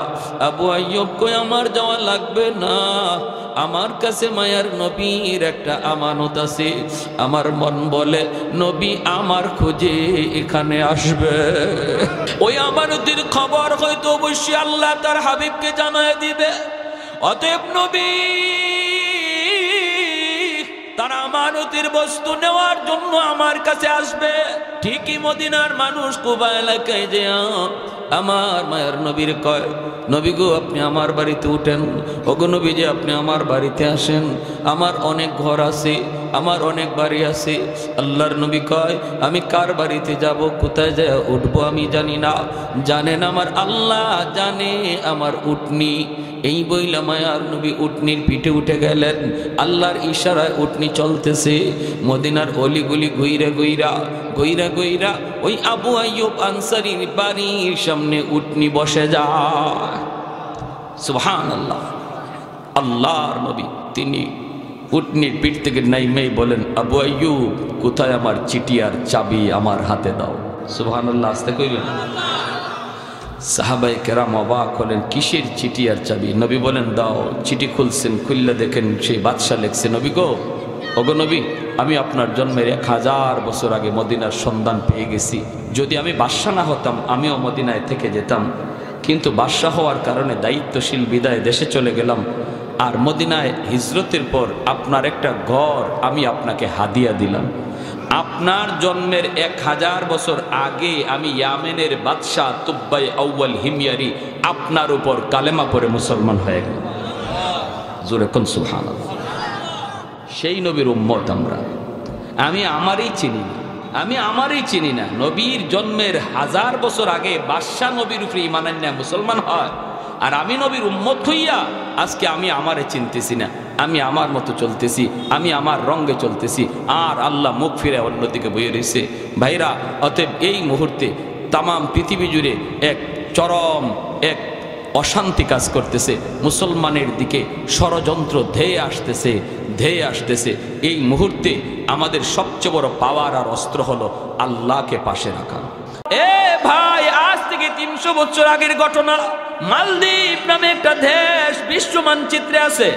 আবু আইয়ুব কই, আমার যাওয়া লাগবে না, আমার কাছে মায়ার নবীর একটা আমানত আছে। আমার মন বলে নবী আমার খোঁজে এখানে আসবে, ওই আমানতের খবর হয়তো অবশ্যই আল্লাহ তার হাবিবকে জানায় দিবে। অতএব নবী তারা আমানতের বস্তু নেওয়ার জন্য আমার কাছে আসবে। ঠিকই মদিনার মানুষ কুবা এলাকায় যে আমার মায়ের নবীর কয়, নবী গো আপনি আমার বাড়িতে উঠেন, ওগো নবী যে আপনি আমার বাড়িতে আসেন, আমার অনেক ঘর আছে, আমার অনেক বাড়ি আছে। আল্লাহর নবী কয়, আমি কার বাড়িতে যাব, কোথায় যায় উঠবো আমি জানি না, জানেন আমার আল্লাহ জানে আমার উটনি। এই বইলা মায়ার নবী উটনির পিঠে উঠে গেলেন, আল্লাহর ইশারায় উটনি চলতেছে। মদিনার অলিগুলি ঘুইরা ঘুইরা ঘুইরা ঘুইরা ওই আবু আইয়ুব আনসারীর বাড়ির সামনে উটনি বসে যায়। সুবহানাল্লাহ। আল্লাহর নবী তিনি উটনির পিঠ থেকে নাইমেই বলেন, আবু আইয়ুব কোথায় আমার চিঠি আর চাবি, আমার হাতে দাও। সুবহানাল্লাহ। আস্তে কইবেন। সাহাবায়ে কেরাম অবাক হলেন, কিসের চিঠি আর চাবি? নবী বলেন দাও। চিঠি খুলছেন, খুললে দেখেন সেই বাদশা লেখছে, নবী গো, ওগো নবী, আমি আপনার জন্মের 1000 বছর আগে মদিনার সন্ধান পেয়ে গেছি। যদি আমি বাদশা না হতাম আমিও মদিনায় থেকে যেতাম, কিন্তু বাদশা হওয়ার কারণে দায়িত্বশীল বিদায় দেশে চলে গেলাম। আর মদিনায় হিজরতের পর আপনার একটা ঘর আমি আপনাকে হাদিয়া দিলাম। আপনার জন্মের 1000 বছর আগে আমি ইয়ামেনের বাদশাহ তুব্বাই আউয়াল হিময়ারি আপনার উপর কালেমা পড়ে মুসলমান হয়ে গেল। জোরে কোন সুবহানাল্লাহ। সেই নবীর উম্মত আমরা। আমি আমারই চিনি না, আমি আমারই চিনি না। নবীর জন্মের 1000 বছর আগে বাদশাহ নবীর উপরে ঈমান আনয়া মুসলমান হয়, আর আমি নবীর উম্মত হইয়া আজকে আমি আমারে চিনতেছি না, আমি আমার মতো চলতেছি, আমি আমার রঙে চলতেছি, আর আল্লাহ মুখ ফিরে অন্যদিকে বয়ে রয়েছে। ভাইরা, অতএব এই মুহূর্তে তামাম পৃথিবী জুড়ে এক চরম এক অশান্তি কাজ করতেছে, মুসলমানের দিকে ষড়যন্ত্র ধেয়ে আসতেছে ধেয়ে আসতেছে। এই মুহূর্তে আমাদের সবচেয়ে বড় পাওয়ার আর অস্ত্র হলো আল্লাহকে পাশে রাখা। এ ভাই, আজ থেকে 300 বছর আগের ঘটনা। মালদ্বীপ নামে একটা দেশ বিশ্ব মানচিত্রে আছে।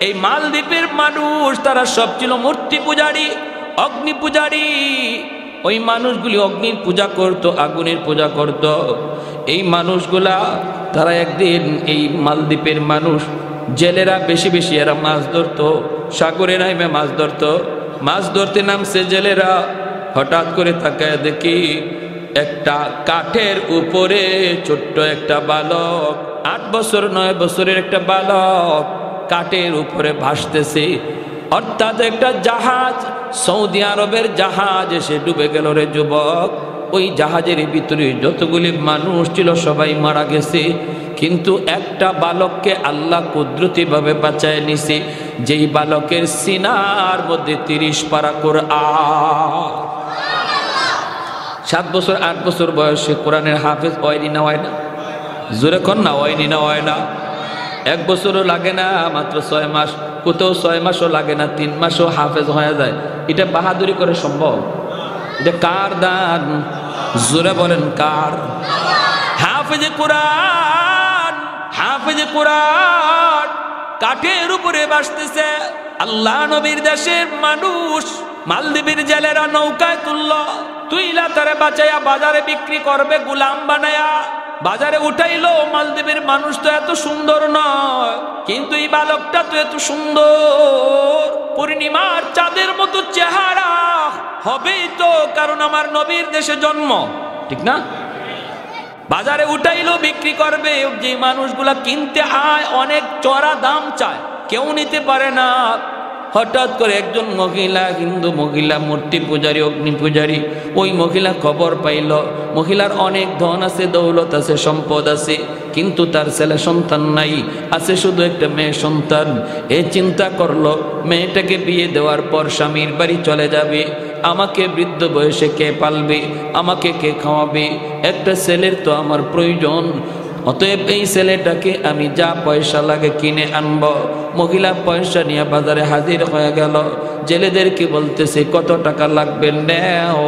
এই মালদ্বীপের মানুষ তারা সব ছিল মূর্তি পূজারী, অগ্নি পূজারী। ওই মানুষগুলি অগ্নির পূজা করত, আগুনের পূজা করত। এই মানুষগুলা তারা একদিন, এই মালদ্বীপের মানুষ জেলেরা বেশি বেশি এরা মাছ ধরতো, সাগরে নামে মাছ ধরতো। মাছ ধরতে নামছে জেলেরা, হঠাৎ করে তাকায় দেখি একটা কাঠের উপরে ছোট্ট একটা বালক, 8 বছর 9 বছরের একটা বালক কাঠের উপরে ভাসতেছে। অর্থাৎ একটা জাহাজ, সৌদি আরবের জাহাজ এসে ডুবে গেল রে যুবক। ওই জাহাজের ভিতরে যতগুলি মানুষ ছিল সবাই মারা গেছে, কিন্তু একটা বালককে আল্লাহ কুদরতিভাবে বাঁচায় নিছে, যেই বালকের সিনার মধ্যে 30 পারা কোরআন। 7 বছর 8 বছর বয়সে কোরআনের হাফেজ হয়নি না হয় না? জোরে কন না, হয়নি না হয় না? 1 বছরও লাগে না, মাত্র 6 মাস, কোথাও 6 মাসও লাগে না, 3 মাসও হাফেজ হয়ে যায়। এটা বাহাদুরি করে সম্ভব? এটা কার দান? জোরে বলেন কার? হাফেজে কোরআন, হাফেজে কোরআন কাঠের উপরে বাসতেছে। আল্লাহ নবীর দেশের মানুষ মালদ্বীপের জেলেরা নৌকায় তুলল, তুইলা তারে বাঁচাইয়া বাজারে বিক্রি করবে গোলাম বানায়া। বাজারে উঠাইলো, মালদ্বীপের মানুষ তো এত সুন্দর নয়, কিন্তু এই বালকটা তো এত সুন্দর, পূর্ণিমার চাঁদের মতো চেহারা হবেই তো, কারণ আমার নবীর দেশে জন্ম, ঠিক না? বাজারে উঠাইলো, বিক্রি করবে। যে মানুষগুলা কিনতে আয় অনেক চড়া দাম চায়, কেউ নিতে পারে না। হঠাৎ করে একজন মহিলা, হিন্দু মহিলা, মূর্তি পূজারী, অগ্নি পূজারী, ওই মহিলা খবর পাইল মহিলার অনেক ধন আছে, দৌলত আছে, সম্পদ আছে, কিন্তু তার ছেলে সন্তান নাই, আছে শুধু একটা মেয়ে সন্তান। এ চিন্তা করলো মেয়েটাকে বিয়ে দেওয়ার পর স্বামীর বাড়ি চলে যাবে, আমাকে বৃদ্ধ বয়সে কে পালবে, আমাকে কে খাওয়াবে, একটা ছেলের তো আমার প্রয়োজন। অতএব এই ছেলেটাকে আমি যা পয়সা লাগে কিনে আনব। মহিলা পয়সা নিয়ে বাজারে হাজির হয়ে গেল, জেলেদেরকে বলতেছে কত টাকা লাগবে, নেও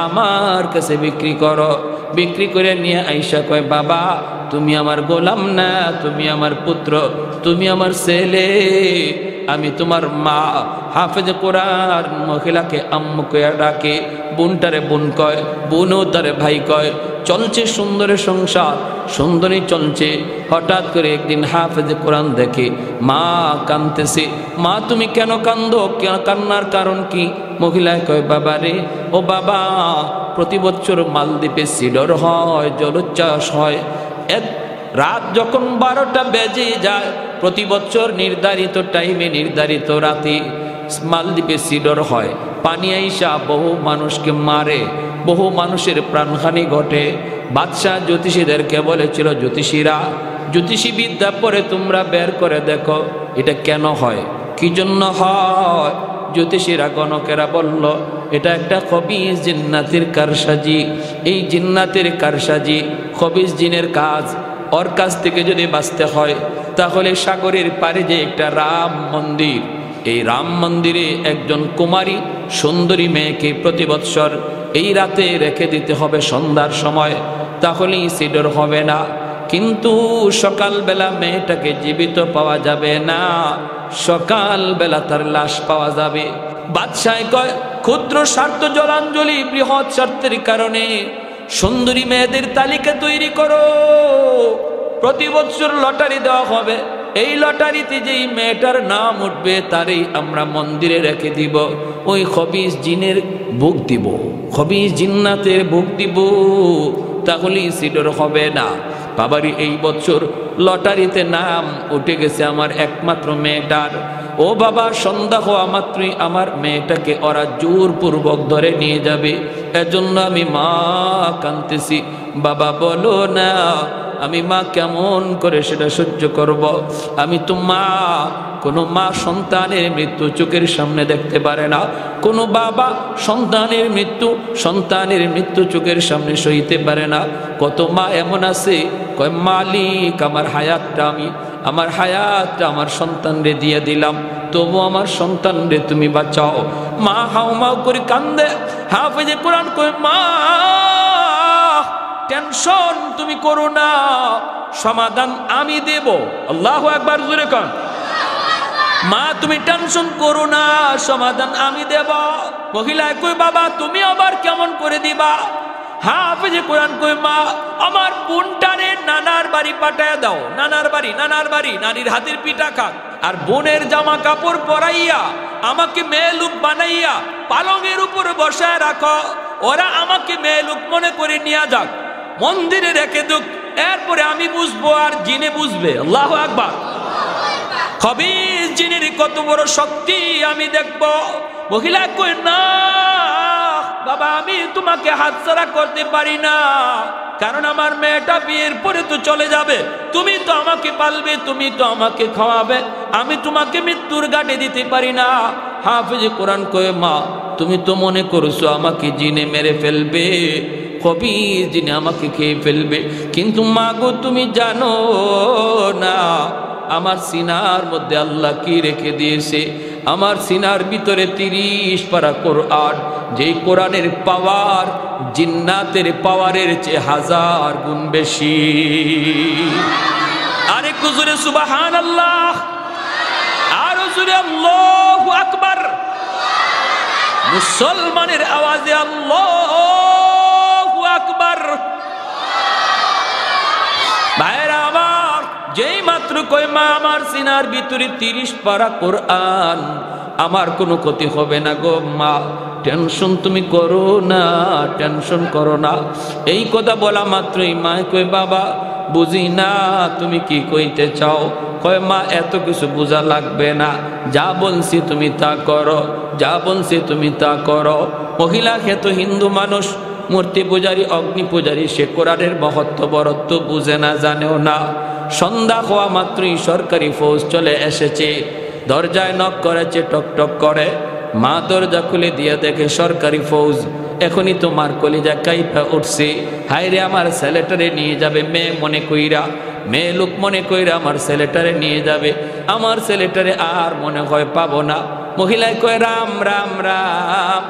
আমার কাছে বিক্রি করো। বিক্রি করে নিয়ে আইসা কয়, বাবা তুমি আমার গোলাম না, তুমি আমার পুত্র, তুমি আমার ছেলে, আমি তোমার মা। হাফেজ কোরআন মহিলাকে আম্মু কয়া ডাকে, বোনটারে বোন কয়, বোনও তারে ভাই কয়। চলছে সুন্দরের সংসার, সুন্দরী চলছে। হঠাৎ করে একদিন হাফেজ কোরআন দেখে মা কাঁদতেছে। মা তুমি কেন কান্দো, কান্নার কারণ কি? মহিলায় কয়, বাবা রে, ও বাবা, প্রতি বছর মালদ্বীপে সিডর হয়, জলোচ্ছ্বাস হয়। এক রাত যখন 12টা বেজে যায়, প্রতি বছর নির্ধারিত টাইমে, নির্ধারিত রাতে মালদ্বীপে সিডর হয়। পানি আইসা বহু মানুষকে মারে, বহু মানুষের প্রাণহানি ঘটে। বাদশাহ জ্যোতিষীদেরকে বলেছিল, জ্যোতিষীরা, জ্যোতিষী বিদ্যা পরে তোমরা বের করে দেখো এটা কেন হয়, কি জন্য হয়। জ্যোতিষীরা গণকেরা বলল, এটা একটা খবিস জিন্নাতের কারসাজি। এই জিন্নাতের কারসাজি, খবিস জিনের কাজ। ওর কাছ থেকে যদি বাঁচতে হয় তাহলে সাগরের পারে যে একটা রাম মন্দির, এই রাম মন্দিরে একজন কুমারী সুন্দরী মেয়েকে প্রতি বৎসর এই রাতে রেখে দিতে হবে সন্ধ্যার সময়, তাহলেই সিডর হবে না। কিন্তু সকালবেলা মেয়েটাকে জীবিত পাওয়া যাবে না, সকালবেলা তার লাশ পাওয়া যাবে। বাদশাহ কয়, ক্ষুদ্র স্বার্থ জলাঞ্জলি বৃহৎ স্বার্থের কারণে সুন্দরী মেয়েদের তালিকা তৈরি করো, প্রতি বছর লটারি দেওয়া হবে। এই লটারিতে যেই মেয়েটার নাম উঠবে তারই আমরা মন্দিরে রেখে দিব। ওই খবিস জিনের ভোগ দিব, খবিস জিন্নাতের ভোগ দিব, তাহলেই সিডর হবে না। বাবারি এই বছর লটারিতে নাম উঠে গেছে আমার একমাত্র মেয়েটার। ও বাবা, সন্ধ্যা হওয়া মাত্রই আমার মেয়েটাকে ওরা জোরপূর্বক ধরে নিয়ে যাবে। এজন্য আমি মা কাঁদতেছি। বাবা বলো না, আমি মা কেমন করে সেটা সহ্য করব? আমি তো মা। কোনো মা সন্তানের মৃত্যু চোখের সামনে দেখতে পারে না, কোনো বাবা সন্তানের মৃত্যু চোখের সামনে সইতে পারে না। কত মা এমন আছে কয়, মালিক আমার হায়াতটা আমার সন্তানরে দিয়ে দিলাম, তবু আমার সন্তানরে তুমি বাঁচাও। মা হাউমাউ করে কান্দে। হাফেজে কোরআন কয়, মা টেনশন তুমি করো না, সমাধান আমি দেব। আল্লাহু আকবার, জোরে কোন। মা তুমি টেনশন করো না, সমাধান আমি দেব। মহিলা কই, বাবা তুমি আবার কেমন করে দিবা? হাফেজে কোরআন কই, মা আমার বোনটারে নানার বাড়ি পাঠায় দাও। নানার বাড়ি নানির হাতের পিঠা খাক, আর বোনের জামা কাপড় পরাইয়া আমাকে মেয়ে লোক বানাইয়া পালঙের উপর বসায় রাখো। ওরা আমাকে মেয়ে লোক মনে করে নিয়ে যাক, মন্দিরে রেখে দুক, এরপরে আমি বুঝবো আর জিনে বুঝবে। আল্লাহু আকবার। খবিস জিনের কত বড় শক্তি আমি দেখব। মহিলা কই, না বাবা আমি তোমাকে হাতছাড়া করতে পারি না, কারণ আমার মেয়েটা বিয়ের পরে তো চলে যাবে, তুমি তো আমাকে পালবে, তুমি তো আমাকে খাওয়াবে, আমি তোমাকে মৃত্যুর ঘাটে দিতে পারি না। হাফেজ কোরআন কয়ে মা তুমি তো মনে করছো আমাকে জিনে মেরে ফেলবে, কবি জিনে আমাকে খেয়ে ফেলবে, কিন্তু মা গো তুমি জানো না আমার সিনার মধ্যে আল্লাহ কি রেখে দিয়েছে। আমার সিনার ভিতরে 30 পারা কোরআন, যেই কোরআনের পাওয়ার জিন্নাতের পাওয়ারের চেয়ে 1000 গুণ বেশি। আরেকটু জোরে সুবহানাল্লাহ, আরো জোরে আল্লাহু আকবার। মুসলমানের আওয়াজে আল্লাহু আকবার। ভাইরা আমার, যেই মাত্র কয় মা আমার সিনার ভিতরে 30 পারা কোরআন, আমার কোনো ক্ষতি হবে না গো মা, টেনশন তুমি করো না, টেনশন করো না। এই কথা বলা মাত্রই মা কয় বাবা বুঝি না তুমি কি কইতে চাও। কয় মা এত কিছু বোঝা লাগবে না, যা বলছি তুমি তা করো, যা বলছি তুমি তা করো। মহিলা খেত হিন্দু মানুষ, মূর্তি পূজারী, অগ্নি পূজারী, সে কোরআনের মহত্ব বরত্ব বুঝে না, জানেও না। সন্ধ্যা হওয়া মাত্রই সরকারি ফৌজ চলে এসেছে, দরজায় নক করেছে, টক টক করে। মা দরজা খুলে দিয়ে দেখে সরকারি ফৌজ। এখনই তোমার কলিজা কাইফা উঠছে, হায়রে আমার ছেলেটারে নিয়ে যাবে মেয়ে মনে কইরা, মেয়ে লোক মনে কইরা আমার ছেলেটারে নিয়ে যাবে, আমার ছেলেটারে আর মনে হয় পাবো না। মহিলায় কয় রাম রাম রাম।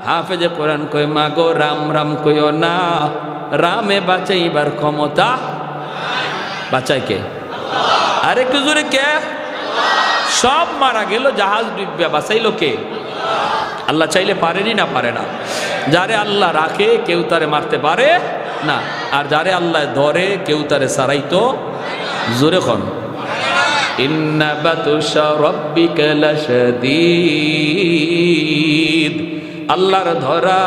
হাফেজে কোরআন কয় মা গো রাম রাম কইও না, রামে বাঁচাইবার ক্ষমতা বাঁচাই কে? আরেকটু জোরে কে? সব মারা গেল, জাহাজ ডুববে, বাঁচাইলো কে? আল্লাহ চাইলে পারেনি না পারে না। যারে আল্লাহ রাখে কেউ তারে মারতে পারে না, আর যারে আল্লাহ ধরে কেউ তারে সারাইতো। জোরে খন ইন্না বাতুশা রাব্বিকা লাশাদীদ। আল্লাহর ধরা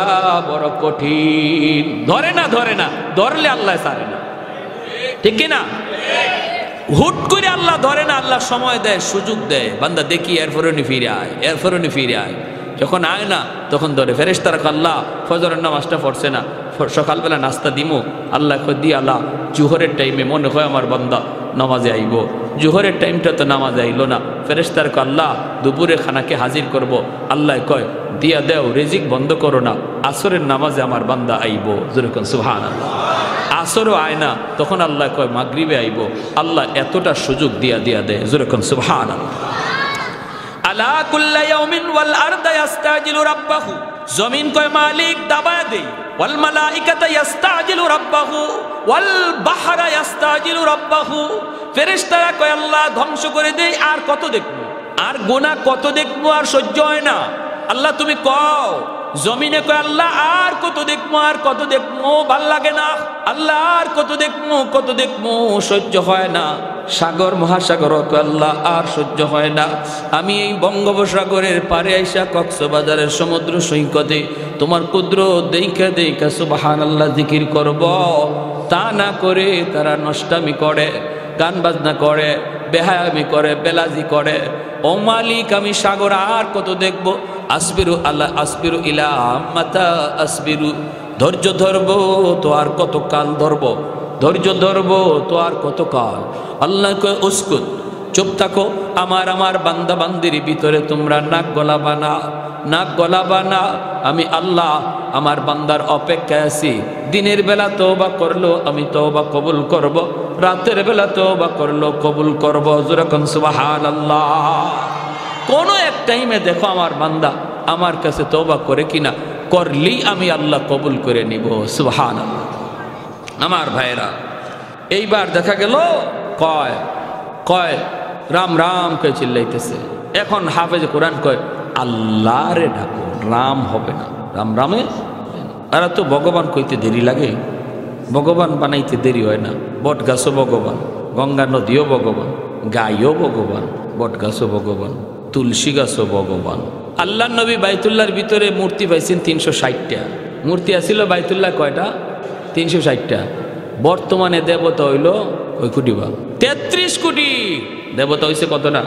বড় কঠিন। ধরে না, ধরে না, ধরলে আল্লাহ ছাড়ে না, ঠিক কি না? হুট করে আল্লাহ ধরে না, আল্লাহ সময় দেয়, সুযোগ দেয়, বান্দা দেখি এরপরে নি ফিরে আয়, এরপরে নি ফিরে আয়। যখন আয় না তখন ধরে। ফেরেশতারা আল্লাহ ফজরের নামাজটা পড়ছে না, সকালবেলা নাস্তা দিমু, আল্লাহ দি আল্লাহ জুহরের টাইমে মনে হয় আমার বান্দা নামাজে আইব, জুহরের টাইমটা তো নামাজে আইলো না। ফেরেশতার আল্লাহ দুপুরে খানাকে হাজির করব, আল্লাহ কয় দিয়া দেও, রিজিক বন্ধ করো না, আসরের নামাজে আমার বান্দা আইব। যেরকম সুবহানাল্লাহ। আসরও আয় না, তখন আল্লাহ কয় মাগরিবে আইব। আল্লাহ এতটা সুযোগ দিয়া দেয়। যেরকম সুবহানাল্লাহ। আলা কুল্লা ইয়াউমিন ওয়াল আরদা ইস্তাজিলু রাব্বাহু। জমিন কয় মালিক দাবায় দেই। ওয়াল মালাইকাতু ইস্তাজিলু রাব্বাহু ওয়াল বাহরা ইস্তাজিলু রাব্বাহু। ফেরেশতারা কয় আল্লাহ ধ্বংস করে দেই, আর কত দেখবো, আর গুনাহ কত দেখবো, আর সহ্য হয় না। আল্লাহ তুমি কও। জমিনে কয় আল্লাহ আর কত দেখবো, আর কত দেখবো, ভাল লাগে না। আল্লাহ আর কত দেখবো, কত দেখবো, সহ্য হয় না। সাগর মহাসাগর কয় আল্লাহ আর সহ্য হয় না। আমি এই বঙ্গোপসাগরের পারে আইসা কক্সবাজারের সমুদ্র সৈকতে তোমার কুদরত দেইখা দেইখা সুবহানাল্লাহ জিকির করব। তা না করে তারা নষ্টামি করে, গান বাজনা করে, বেহায়ামি করে, বেলাজি করে। ও মালিক আমি সাগর আর কত দেখব। আসবিরু আল্লাহ আসবিরু ইলা মাতা আসবিরু। ধৈর্য ধরবো তো আর কত কাল ধরবো, ধৈর্য ধরবো তো আর কত কাল। আল্লাহ কয় উসকুত, চুপ থাকো। আমার বান্দা বান্দির ভিতরে তোমরা নাক গলাবা না, নাক গলাবা না। আমি আল্লাহ আমার বান্দার অপেক্ষায় আছি। দিনের বেলা তওবা করলো আমি তওবা কবুল করব, রাতের বেলা তওবা করলো কবুল করব। যেরকম সুবহানাল্লাহ। কোন এক টাইমে দেখো আমার বান্দা আমার কাছে তওবা করে কিনা, করলেই আমি আল্লাহ কবুল করে নিব। সুবহানাল্লাহ। আমার ভাইরা, এইবার দেখা গেল কয় কয় রাম রাম কে চিল্লাইতেছে। এখন হাফেজ কোরআন কয় আল্লাহ রে ডাকো, রাম হবে না। রাম রামে এরা তো ভগবান কইতে দেরি লাগে, ভগবান বানাইতে দেরি হয় না। বট গাছও ভগবান, গঙ্গা নদীও ভগবান, গাইও ভগবান, বট গাছও ভগবান, তুলসী গাছও ভগবান। আল্লাহ নবী বাইতুল্লাহর ভিতরে মূর্তি পাইছেন 360টা। মূর্তি আসিল বাইতুল্লাহ কয়টা? 360টা। বর্তমানে দেবতা হইল কয় কোটি? বা 33 কোটি দেবতা হইছে। কত না?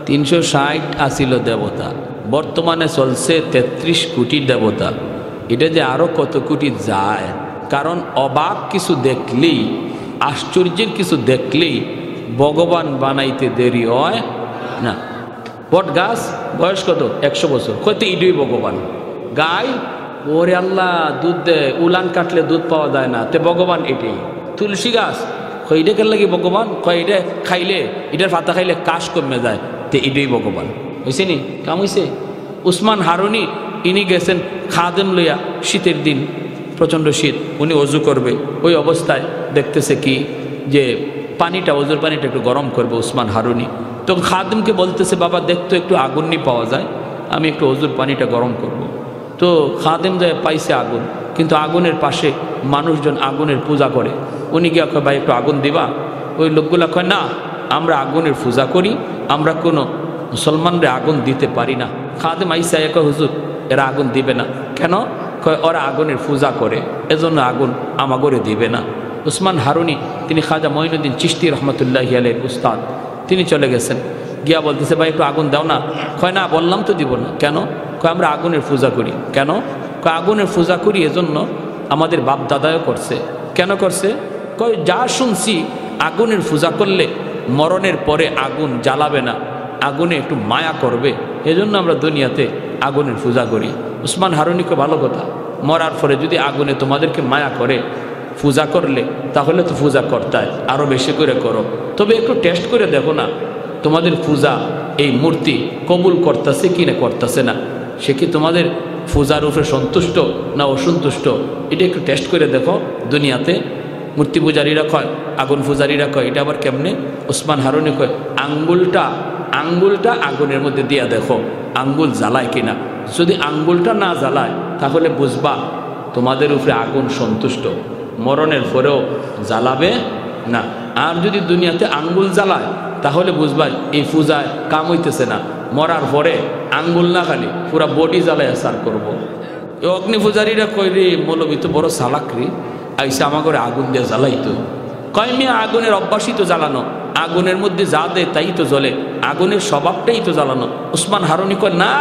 360 আসিল দেবতা, বর্তমানে চলছে 33 কোটি দেবতা। এটা যে আরো কত কোটি যায় কারণ অবাক কিছু দেখলেই, আশ্চর্যের কিছু দেখলেই ভগবান বানাইতে দেরি হয় না। বট গাছ বয়স কত? 100 বছর, হয়তো ইডুই ভগবান। গাই, ওরে আল্লাহ দুধ দেয়, উলান কাটলে দুধ পাওয়া যায় না, তে ভগবান এটাই। তুলসী গাছ, এটা কেন লাগে ভগবান? এটা খাইলে, এটার পাতা খাইলে কাশ কমে যায়, তে এটাই ভগবান। হয়েছে নি কাম হয়েছে? উসমান হারুনি ইনি গেছেন খাদেম লইয়া, শীতের দিন, প্রচণ্ড শীত, উনি অজু করবে, ওই অবস্থায় দেখতেছে কি যে পানিটা, অজুর পানিটা একটু গরম করবে উসমান হারুনি। তখন খাদেমকে বলতেছে, বাবা দেখতো একটু আগুন নি পাওয়া যায়, আমি একটু অজুর পানিটা গরম করব। তো খাদেম যায় পাইছে আগুন, কিন্তু আগুনের পাশে মানুষজন আগুনের পূজা করে। উনি গিয়ে কয়, ভাই একটু আগুন দিবা? ওই লোকগুলা কয়, না আমরা আগুনের পূজা করি, আমরা কোনো মুসলমানরা আগুন দিতে পারি না। খাদেম আইসা কয়, হুজুর এরা আগুন দিবে না কেন? কয় ওরা আগুনের পূজা করে, এজন্য আগুন আমাগরে দিবে না। উসমান হারুনি তিনি খাজা মঈনুদ্দিন চিশতি রহমতুল্লাহি আলাইহির উস্তাদ, তিনি চলে গেছেন, গিয়া বলতেছে, ভাই একটু আগুন দাও না। কয় না, বললাম তো দিব না। কেন? কয় আমরা আগুনের পূজা করি। কেন? কয় আগুনের পূজা করি এজন্য, আমাদের বাপ দাদাও করছে। কেন করছে? কয় যা শুনছি আগুনের পূজা করলে মরণের পরে আগুন জ্বালাবে না, আগুনে একটু মায়া করবে, এজন্য আমরা দুনিয়াতে আগুনের পূজা করি। উসমান হারুনিকে ভালো কথা, মরার পরে যদি আগুনে তোমাদেরকে মায়া করে পূজা করলে, তাহলে তো পূজা করতায় আরও বেশি করে করো, তবে একটু টেস্ট করে দেখো না তোমাদের পূজা এই মূর্তি কবুল করতেছে কি না করতেছে না, সে কি তোমাদের পূজার উপরে সন্তুষ্ট না অসন্তুষ্ট, এটা একটু টেস্ট করে দেখো। দুনিয়াতে মূর্তি পূজারীরা কয়, আগুন পূজারীরা কয়, এটা আবার কেমনে? উসমান হারুনি কয়, আঙ্গুলটা আগুনের মধ্যে দিয়া দেখো আঙ্গুল জ্বালায় কিনা, যদি আঙ্গুলটা না জ্বালায় তাহলে বুঝবা তোমাদের উপরে আগুন সন্তুষ্ট, মরণের পরেও জ্বালাবে না। আর যদি দুনিয়াতে আঙ্গুল জ্বালায় তাহলে বুঝবা এই পূজায় কাম হইতেছে না, মরার পরে আঙ্গুল না খালি পুরা বডি জ্বালায় সার করবো। এই অগ্নি পূজারীরা কই, রে মৌলবী তো বড় চালাকরি, আইসা আমার ঘরে আগুন দিয়ে জ্বালাইতো। কয় মিয়া আগুনের অভ্যাসই তো জ্বালানো, আগুনের মধ্যে যা দেয় তাই তো জ্বলে, আগুনের স্বভাবটাই তো জ্বালানো। উসমান হারুনি কয়, না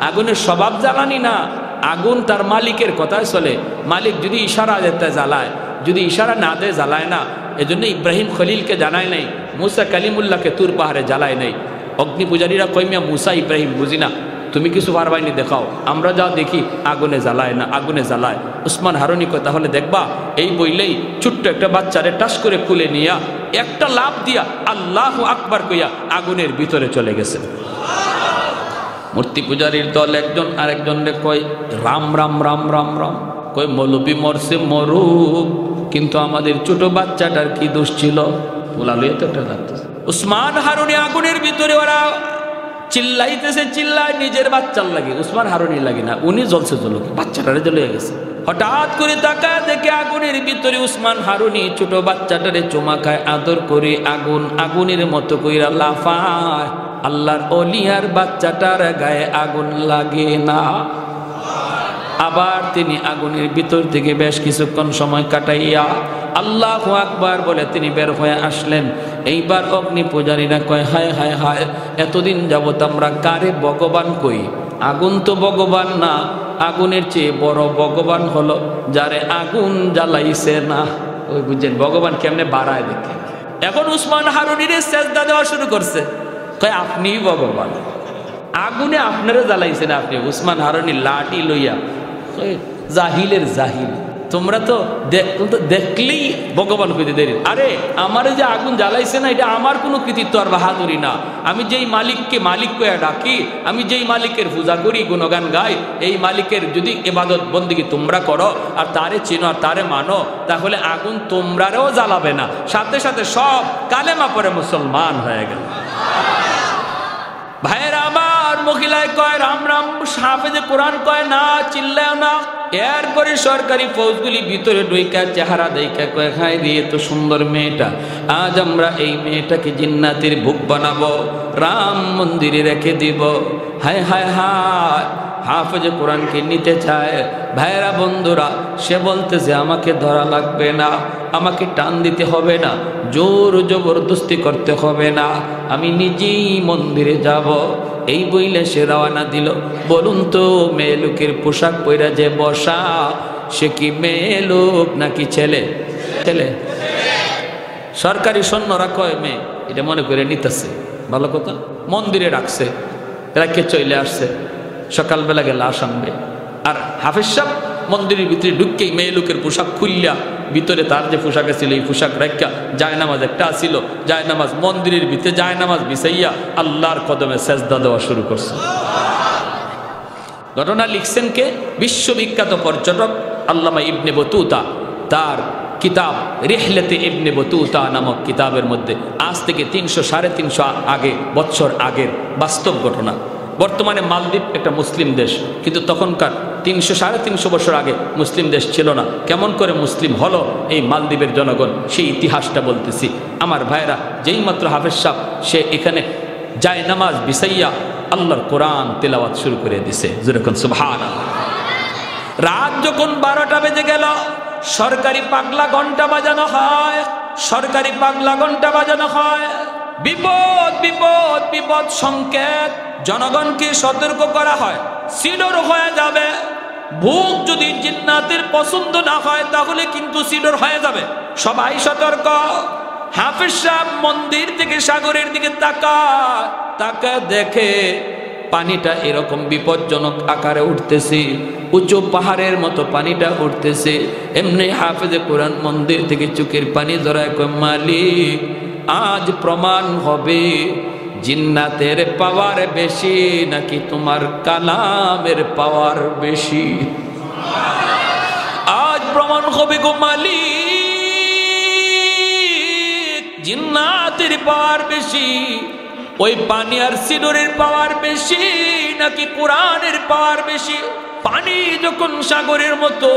আগুনের স্বভাব জ্বালানি না, আগুন তার মালিকের কথায় চলে, মালিক যদি ইশারা দেয় জ্বালায়, যদি ইশারা না দেয় জ্বালায় না। এজন্য ইব্রাহিম খলিলকে জানায় নাই, মুসা কালিমুল্লাহকে তুর পাহাড়ে জ্বালায় নাই। অগ্নি পূজারীরা কয়, মিয়া মুসা ইব্রাহিম বুঝি না, তুমি কিছু পারবাইনি দেখাও, আমরা যা দেখি আগুনে জ্বালায় না, আগুনে জ্বালায়। উসমান হারুনি কয়, তাহলে দেখবা। এই বইলেই ছোট্ট একটা বাচ্চারে টাস করে কুলে নিয়া একটা লাফ দিয়া আল্লাহু আকবার কইয়া আগুনের ভিতরে চলে গেছে। মূর্তি পূজারীর দল একজন আরেকজনরে কয়, রাম রাম রাম রাম রাম। কয় মৌলবী মরছে মরুক, কিন্তু আমাদের ছোট বাচ্চাটার কি দোষ ছিল? বলা লইয়া তো একটা লাগতেছে। উসমান হারুনি আগুনের ভিতরে, ওরা চিল্লাইতেছে, চিল্লায় নিজের বাচ্চার লাগে, উসমান হারুনি লাগে না, উনি জ্বলছে জ্বলুক, বাচ্চাটারে জ্বলে গেছে। হঠাৎ করে তাকায় দেখে আগুনের ভিতরে উসমান হারুনি ছোট বাচ্চাটারে চুমা খায়, আদর করে আগুনের মতো কইরা লাফায়। আল্লাহর ওলিয়ার বাচ্চাটার গায়ে আগুন লাগে না। আবার তিনি আগুনের ভিতর থেকে বেশ কিছুক্ষণ সময় কাটাইয়া আল্লাহু আকবার বলে তিনি বের হয়ে আসলেন। এইবার অগ্নি পূজারীরা কয়, হায় হায় হায়, এতদিন যাবত আমরা কারে ভগবান কই? আগুন তো ভগবান না, আগুনের চেয়ে বড় ভগবান হলো যারে আগুন জ্বালাইছে না। ওই বুঝছেন ভগবান কেমনে বাড়ায় দেখে। এখন উসমান হারুনির সেজদা দেওয়া শুরু করছে, কয় আপনিই ভগবান, আগুনে আপনারা জ্বালাইছেন আপনি। উসমান হারুনি লাঠি লইয়া, জাহিলের জাহিল, তোমরা তো দেখলেই ভগবান কইতে দেরি। আরে আমারে যে আগুন জ্বালাইছে না, এটা আমার কোনো কৃতিত্ব আর বাহাদুরি না। আমি যেই মালিককে মালিক কইয়া ডাকি, আমি যেই মালিকের পূজা করি, গুণগান গাই, এই মালিকের যদি ইবাদত বন্দেগী তোমরা করো আর তারে চিনো আর তারে মানো, তাহলে আগুন তোমরারেও জ্বালাবে না, সাথে সাথে সব কালেমা পরে মুসলমান হয়ে গেল। ভাইয়েরা আমার, মহিলায় কয় রাম রাম, হাফেজে কোরআন কয় না, চিল্লায় না। এরপরে সরকারি ফৌজগুলি ভিতরে ঢুইকা চেহারা দেখা কয়, হায় রে এত সুন্দর মেয়েটা, আজ আমরা এই মেয়েটাকে জিন্নাতের ভোগ বানাবো, রাম মন্দিরে রেখে দিব। হায় হায় হায়, হাফেজে কোরআনকে নিতে চায়। ভাইয়েরা বন্ধুরা, সে বলতেছে আমাকে ধরা লাগবে না, আমাকে টান দিতে হবে না, জোর জবরদস্তি করতে হবে না, আমি নিজেই মন্দিরে যাব। এই বইলে সে রওনা দিল। বলুন তো, মেয়ে লোকের পোশাক পইরা যে বসা, সে কি মেয়ে লোক নাকি ছেলে? ছেলে। সরকারি সৈন্যরা কয় মেয়ে, এটা মনে করে নিতেছে। ভালো কথা। মন্দিরে রাখছে, রাখে চলে আসছে, সকালবেলা গেলে লাশ আনবে। আর হাফেজ সাহেব মন্দিরের ভিতরে ঢুককেই মেয়ে লোকের পোশাক খুললা, ভিতরে তার যে পোশাক ছিল এই পোশাক রাখা, জায়নামাজ একটা আসিল, জায়নামাজ মন্দিরের ভিতরে জায়নামাজ বিছাইয়া আল্লাহর কদমে সেজদা দেওয়া শুরু করছে। ঘটনা লিখছেন কে? বিশ্ববিখ্যাত পর্যটক আল্লামা ইবনে বতুতা। তার কিতাব রিহলাতে ইবনে বতুতা নামক কিতাবের মধ্যে আজ থেকে 300-350 বছর আগের বাস্তব ঘটনা। বর্তমানে মালদ্বীপ একটা মুসলিম দেশ, কিন্তু তখনকার 300-350 বছর আগে মুসলিম দেশ ছিল না। কেমন করে মুসলিম হলো এই মালদ্বীপের জনগণ, সেই ইতিহাসটা বলতেছি। আমার ভাইরা, যেই মাত্র হাফেজ সাহেব সে এখানে জায়নামাজ বিছাইয়া আল্লাহর কোরআন তেলাওয়াত শুরু করে দিছে, যেরকম সুবহানাল্লাহ। রাত যখন 12টা বেজে গেল, সরকারি পাগলা ঘন্টা বাজানো হয়, সরকারি পাগলা ঘন্টা বাজানো হয়। বিপদ বিপদ বিপদ সংকেত, জনগণকে সতর্ক করা হয়, সিডর হয়ে যাবে। ভূত যদি জিন্নাতের পছন্দ না হয় তাহলে কিন্তু সিডর হয়ে যাবে, সবাই সতর্ক। হাফেজ সাহেব মন্দির থেকে সাগরের দিকে তাকায়, তাকায় দেখে পানিটা এরকম বিপজ্জনক আকারে উঠতেছে, উঁচু পাহাড়ের মতো পানিটা উঠতেছে। এমনি হাফেজে কোরআন মন্দির থেকে চোখের পানি জড়ায় কয়, মালিক আজ প্রমাণ হবে জিন্নাতের পাওয়ার বেশি নাকি তোমার কালামের পাওয়ার বেশি। আজ প্রমাণ হবে গো মালিক, জিন্নাতের পাওয়ার বেশি, ওই পানি আর সিডরের পাওয়ার বেশি নাকি কোরআনের পাওয়ার বেশি। পানি যখন সাগরের মতো,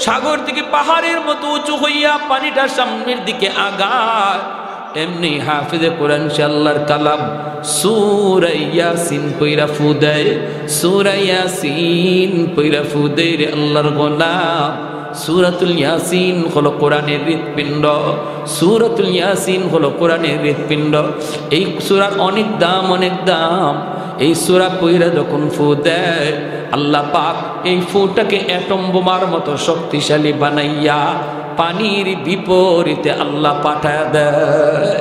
সাগর থেকে পাহাড়ের মতো উঁচু হইয়া পানিটা সামনের দিকে আগায়, এমনি হাফিজে কোরআন আল্লাহর কালাম সূরা ইয়াসিন পইরা ফু দেয়, সূরা ইয়াসিন পইরা ফু দেয় রে আল্লাহর গোলাম। সূরাতুল ইয়াসিন হলো কোরআনের হৃৎপিণ্ড, সূরাতুল ইয়াসিন হলো কোরআনের হৃৎপিণ্ড। এই সূরার অনেক দাম, অনেক দাম। এই সূরা পইরা যখন ফু দেয়, আল্লাহ পাক এই ফুটাকে অ্যাটম বোমার মতো শক্তিশালী বানাইয়া পানির বিপরীতে আল্লাহ পাঠায় দেয়।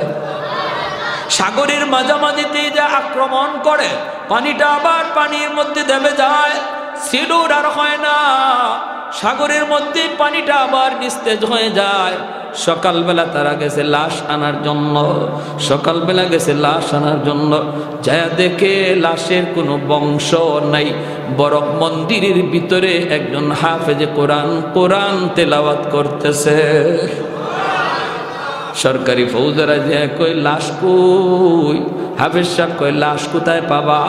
সাগরের মাঝামাঝিতে যা আক্রমণ করে, পানিটা আবার পানির মধ্যে দেবে যায়, সিডুর আর হয় না। সাগরের মধ্যে পানিটা আবার নিস্তেজ হয়ে যায়। সকালবেলা তারা গেছে লাশ আনার জন্য, সকালবেলা গেছে লাশ আনার জন্য, যা দেখে লাশের কোনো বংশ নাই, বরং মন্দিরের ভিতরে একজন হাফেজে কোরআন কোরআন তেলাওয়াত করতেছে। সরকারি ফৌজরা যে কই লাশ কই? হাফেজ সাহেব কই লাশ কোথায় পাবা?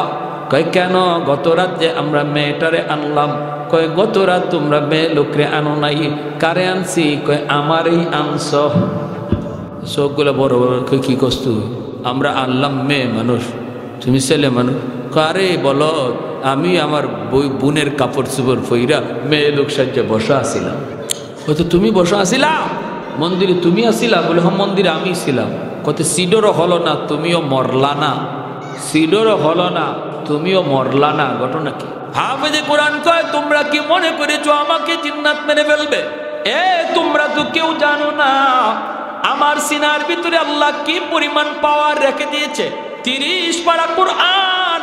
কয় কেন? গত রাত যে আমরা মেয়েটারে আনলাম। কয় গত রাত তোমরা মেয়ে লোকরে আনো নাই, কারে আনছি? কয় আমারই আনছ। সবগুলো বড় বড়। কই কি কষ্ট? আমরা আনলাম মেয়ে মানুষ, তুমি ছেলে মানুষ। কারে বলো? আমি আমার বোনের কাপড় চোপড় ফইরা মেয়ে লোক সাহায্যে বসা আসিলাম। হয়তো তুমি বসা আসিলা মন্দিরে? তুমি আসিলা? বলে হ্যাঁ মন্দিরে আমি ছিলাম। কত সিডরও হলো না, তুমিও মরলা না। সিডরও হলো না, তুমিও মরলা না। ঘটনা কি? হাফেজে কোরআন কয়, তোমরা কি মনে করেছো আমাকে জিন্নাত মেরে ফেলবে? তোমরা তো কেউ জানো না আমার সিনার ভিতরে আল্লাহ কি পরিমাণ পাওয়ার রেখে দিয়েছে। 30 পারা কোরআন,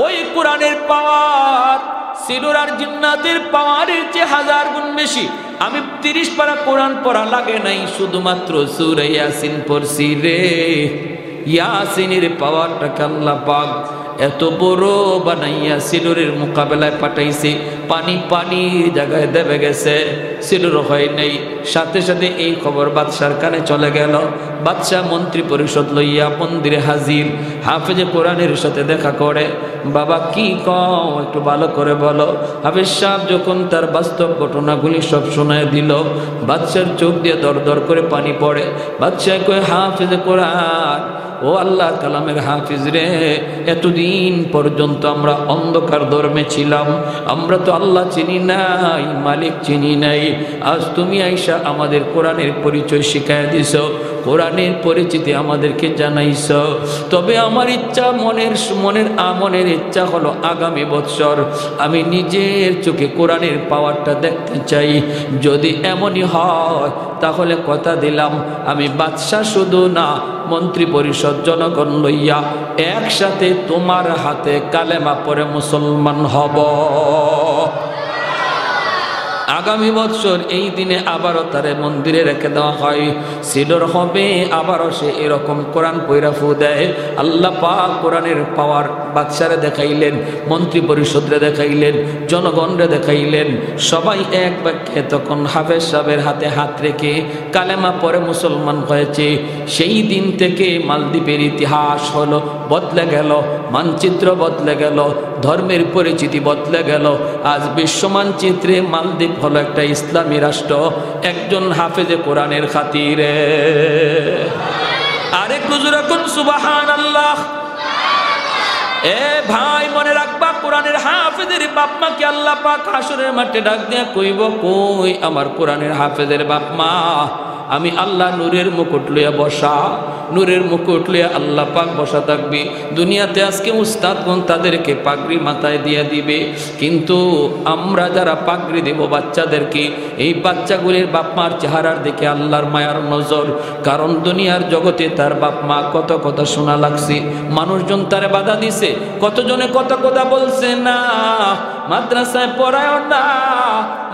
ওই কোরআনের পাওয়ার সিডর আর জিন্নাতের পাওয়ারের চেয়ে 1000 গুণ বেশি। আমি 30 পারা কোরআন পড়া লাগে নাই, শুধুমাত্র সূরা ইয়াসিন পড়ছি রে। ইয়াসিনের পাওয়ারটাকে আল্লাহ পাক এত বড় বানাইয়া সিডরের মোকাবেলায় পাঠাইছে। পানি পানির জায়গায় দেবে গেছে, সিডর হয় নাই। সাথে সাথে এই খবর বাদশার কানে চলে গেল। বাদশাহ মন্ত্রী পরিষদ লইয়া মন্দিরে হাজির। হাফেজে কোরআনের সাথে দেখা করে। বাবা কি কও, একটু ভালো করে বলো। হাফেজ সাহেব যখন তার বাস্তব ঘটনাগুলি সব শোনায় দিল, বাদশার চোখ দিয়ে দর দর করে পানি পড়ে। বাদশাহ কয়, হাফেজে কোরআন, ও আল্লাহ কালামের হাফিজ রে, এতদিন পর্যন্ত আমরা অন্ধকার ধর্মে ছিলাম, আমরা তো আল্লাহ চিনি নাই, মালিক চিনি নাই। আজ তুমি আইসা আমাদের কোরআনের পরিচয় শিখায় দিছো। কোরআনের পরিচিতি আমাদেরকে জানাইছ। তবে আমার ইচ্ছা, মনের ইচ্ছা হলো আগামী বছর আমি নিজের চোখে কোরআনের পাওয়ারটা দেখতে চাই। যদি এমনই হয় তাহলে কথা দিলাম আমি বাদশা শুধু না, মন্ত্রী পরিষদ জনগণ লইয়া একসাথে তোমার হাতে কালেমা পড়ে মুসলমান হব। আগামী বছর এই দিনে আবারও তারে মন্দিরে রেখে দেওয়া হয়, সিডর হবে, আবারও সে এরকম কোরআন পয়রা ফু দেয়। আল্লাহ পাক কোরআনের পাওয়ার বাদশারে দেখাইলেন, মন্ত্রী পরিষদরে দেখাইলেন, জনগণরে দেখাইলেন। সবাই এক বাক্যে তখন হাফেজ সাহেবের হাতে হাত রেখে কালেমা পরে মুসলমান হয়েছে। সেই দিন থেকে মালদ্বীপের ইতিহাস হলো বদলে গেল, মানচিত্র বদলে গেল, ধর্মের পরিচিতি বদলে গেল। আজ বিশ্ব মানচিত্রে মালদ্বীপ হলো একটা ইসলামী রাষ্ট্র, একজন হাফেজে কোরআনের খাতিরে। আরেক হুজুর এখন সুবহানাল্লাহ। এ ভাই মনে রাখবা, কোরআনের হাফেজের বাপ মাকে আল্লাহ পাক হাসরের মাঠে ডাক দিয়া কইব, কই আমার কোরআনের হাফেজের বাপ মা? আমি আল্লাহ নূরের মুকুট লইয়া বসা, নূরের মুকুট লইয়া আল্লাহ পাক বসা থাকবে। দুনিয়াতে আজকে উস্তাদগণ তাদেরকে পাগড়ি মাথায় দিয়ে দিবে, কিন্তু আমরা যারা পাগড়ি দেব বাচ্চাদেরকে, এই বাচ্চাগুলির বাপ মার চেহারার দিকে আল্লাহর মায়ার নজর। কারণ দুনিয়ার জগতে তার বাপ মা কত কথা শোনা লাগছে, মানুষজন তারে বাধা দিছে, কতজনে কত কথা বলছে না মাদ্রাসায় পড়ায় না,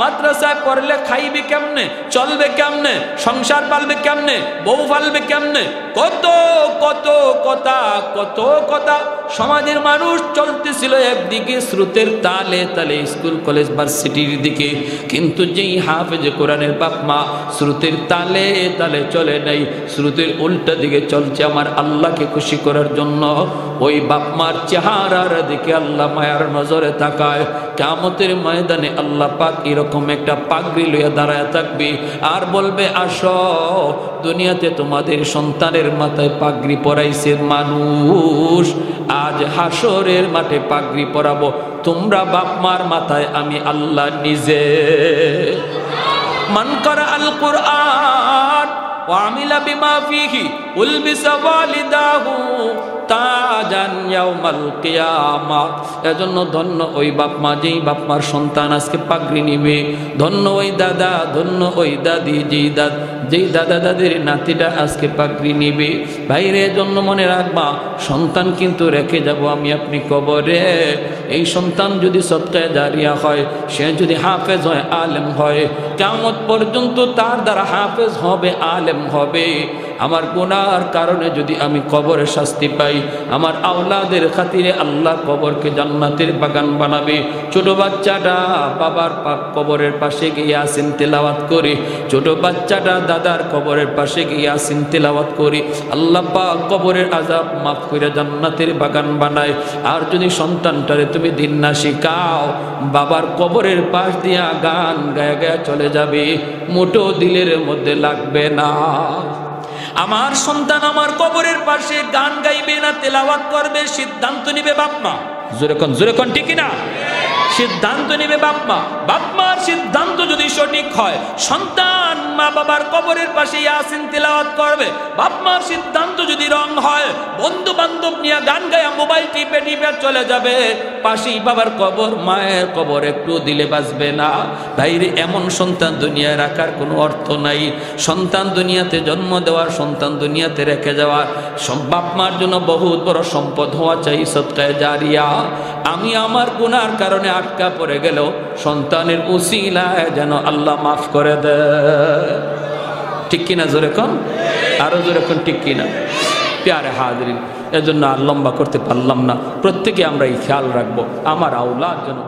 মাদ্রাসায় পড়লে খাইবে কেমনে, চলবে কেমনে, সংসার পালবে কেমনে, বউ পালবে কেমনে, কত কত কথা, কত কথা। সমাজের মানুষ চলতেছিল একদিকে স্রোতের তালে তালে স্কুল কলেজ ভার্সিটির দিকে, কিন্তু যেই হাফেজে কোরআনের বাপ মা স্রোতের তালে তালে চলে নাই, স্রোতের উল্টা দিকে চলছে আমার আল্লাহকে খুশি করার জন্য। ওই বাপ মার চেহারার দিকে আল্লাহ মায়ার নজরে তাকায়। কিয়ামতের ময়দানে আল্লাহ পাক এরকম একটা পাগড়ি লইয়া দাঁড়ায় থাকবে আর বলবে, আসো দুনিয়াতে তোমাদের সন্তানের মাথায় পাগড়ি পরাইছে মানুষ, আজ হাসরের মাঠে পাগড়ি পরাবো তোমরা বাপ মার মাথায় আমি আল্লাহ নিজে। মান করা আল কুরআন ওয়া আমিলা বিমা ফিহি উলবিসা ওয়ালিদাহু তাজান ইয়াউমাল কিয়ামা। এজন্য ধন্য ওই বাপ মা, যেই বাপ মার সন্তান আজকে পাগড়ি নিবে, ধন্য ওই দাদা, ধন্য ওই দাদি, যেই দাদা দাদির নাতিটা আজকে পাগড়ি নিবে। ভাইরে জন্য মনে রাখবা, সন্তান কিন্তু রেখে যাব আমি আপনি কবরে। এই সন্তান যদি সদকায়ে জারিয়া হয়, সে যদি হাফেজ হয়, আলেম হয়, কিয়ামত পর্যন্ত তার দ্বারা হাফেজ হবে, আলেম হবে। আমার গুনার কারণে যদি আমি কবরে শাস্তি পাই, আমার আওলাদের খাতিরে আল্লাহ কবরকে জান্নাতের বাগান বানাবে। ছোট বাচ্চাটা বাবার কবরের পাশে গিয়ে ইয়াসিন তেলাওয়াত করে, ছোট বাচ্চাটা দাদার কবরের পাশে গিয়ে ইয়াসিন তেলাওয়াত করে, আল্লাহ পাক কবরের আযাব মাফ করে জান্নাতের বাগান বানায়। আর যদি সন্তানটারে তুমি দিন না শিখাও, বাবার কবরের পাশ দিয়া গান গায়া গায়া চলে যাবে, মোটো দিলের মধ্যে লাগবে না। আমার সন্তান আমার কবরের পাশে গান গাইবে না তেলাওয়াত করবে, সিদ্ধান্ত নিবে বাপ মা। জোরে কোন ঠিক না? সিদ্ধান্ত নিবে বাপ মা। বাপ মার সিদ্ধান্ত যদি সঠিক হয়, সন্তান মা বাবার কবরের পাশে ইয়াসিন তেলাওয়াত করবে। বাপ মার সিদ্ধান্ত যদি রং হয়, বন্ধু বান্ধব নিয়ে গান গায়া মোবাইল টিপে টিপে চলে যাবে, পাশেই বাবার কবর, মায়ের কবর একটু দিলে বাঁচবে না। ভাইরে এমন সন্তান দুনিয়ায় রাখার কোনো অর্থ নাই। সন্তান দুনিয়াতে জন্ম দেওয়ার, সন্তান দুনিয়াতে রেখে যাওয়ার, বাপ মার জন্য বহুত বড় সম্পদ হওয়া চাই সদকায়ে জারিয়া। আমি আমার গুনার কারণে আটকা পড়ে গেল, সন্তানের উসিলায় যেন আল্লাহ মাফ করে দেয়। ঠিক কিনা? জোরে কোন, আরো জোরে কোন, ঠিক কিনা? প্যারে হাজরিন, এজন্য আর লম্বা করতে পারলাম না। প্রত্যেকে আমরা এই খেয়াল রাখবো, আমার আওলাদ যেন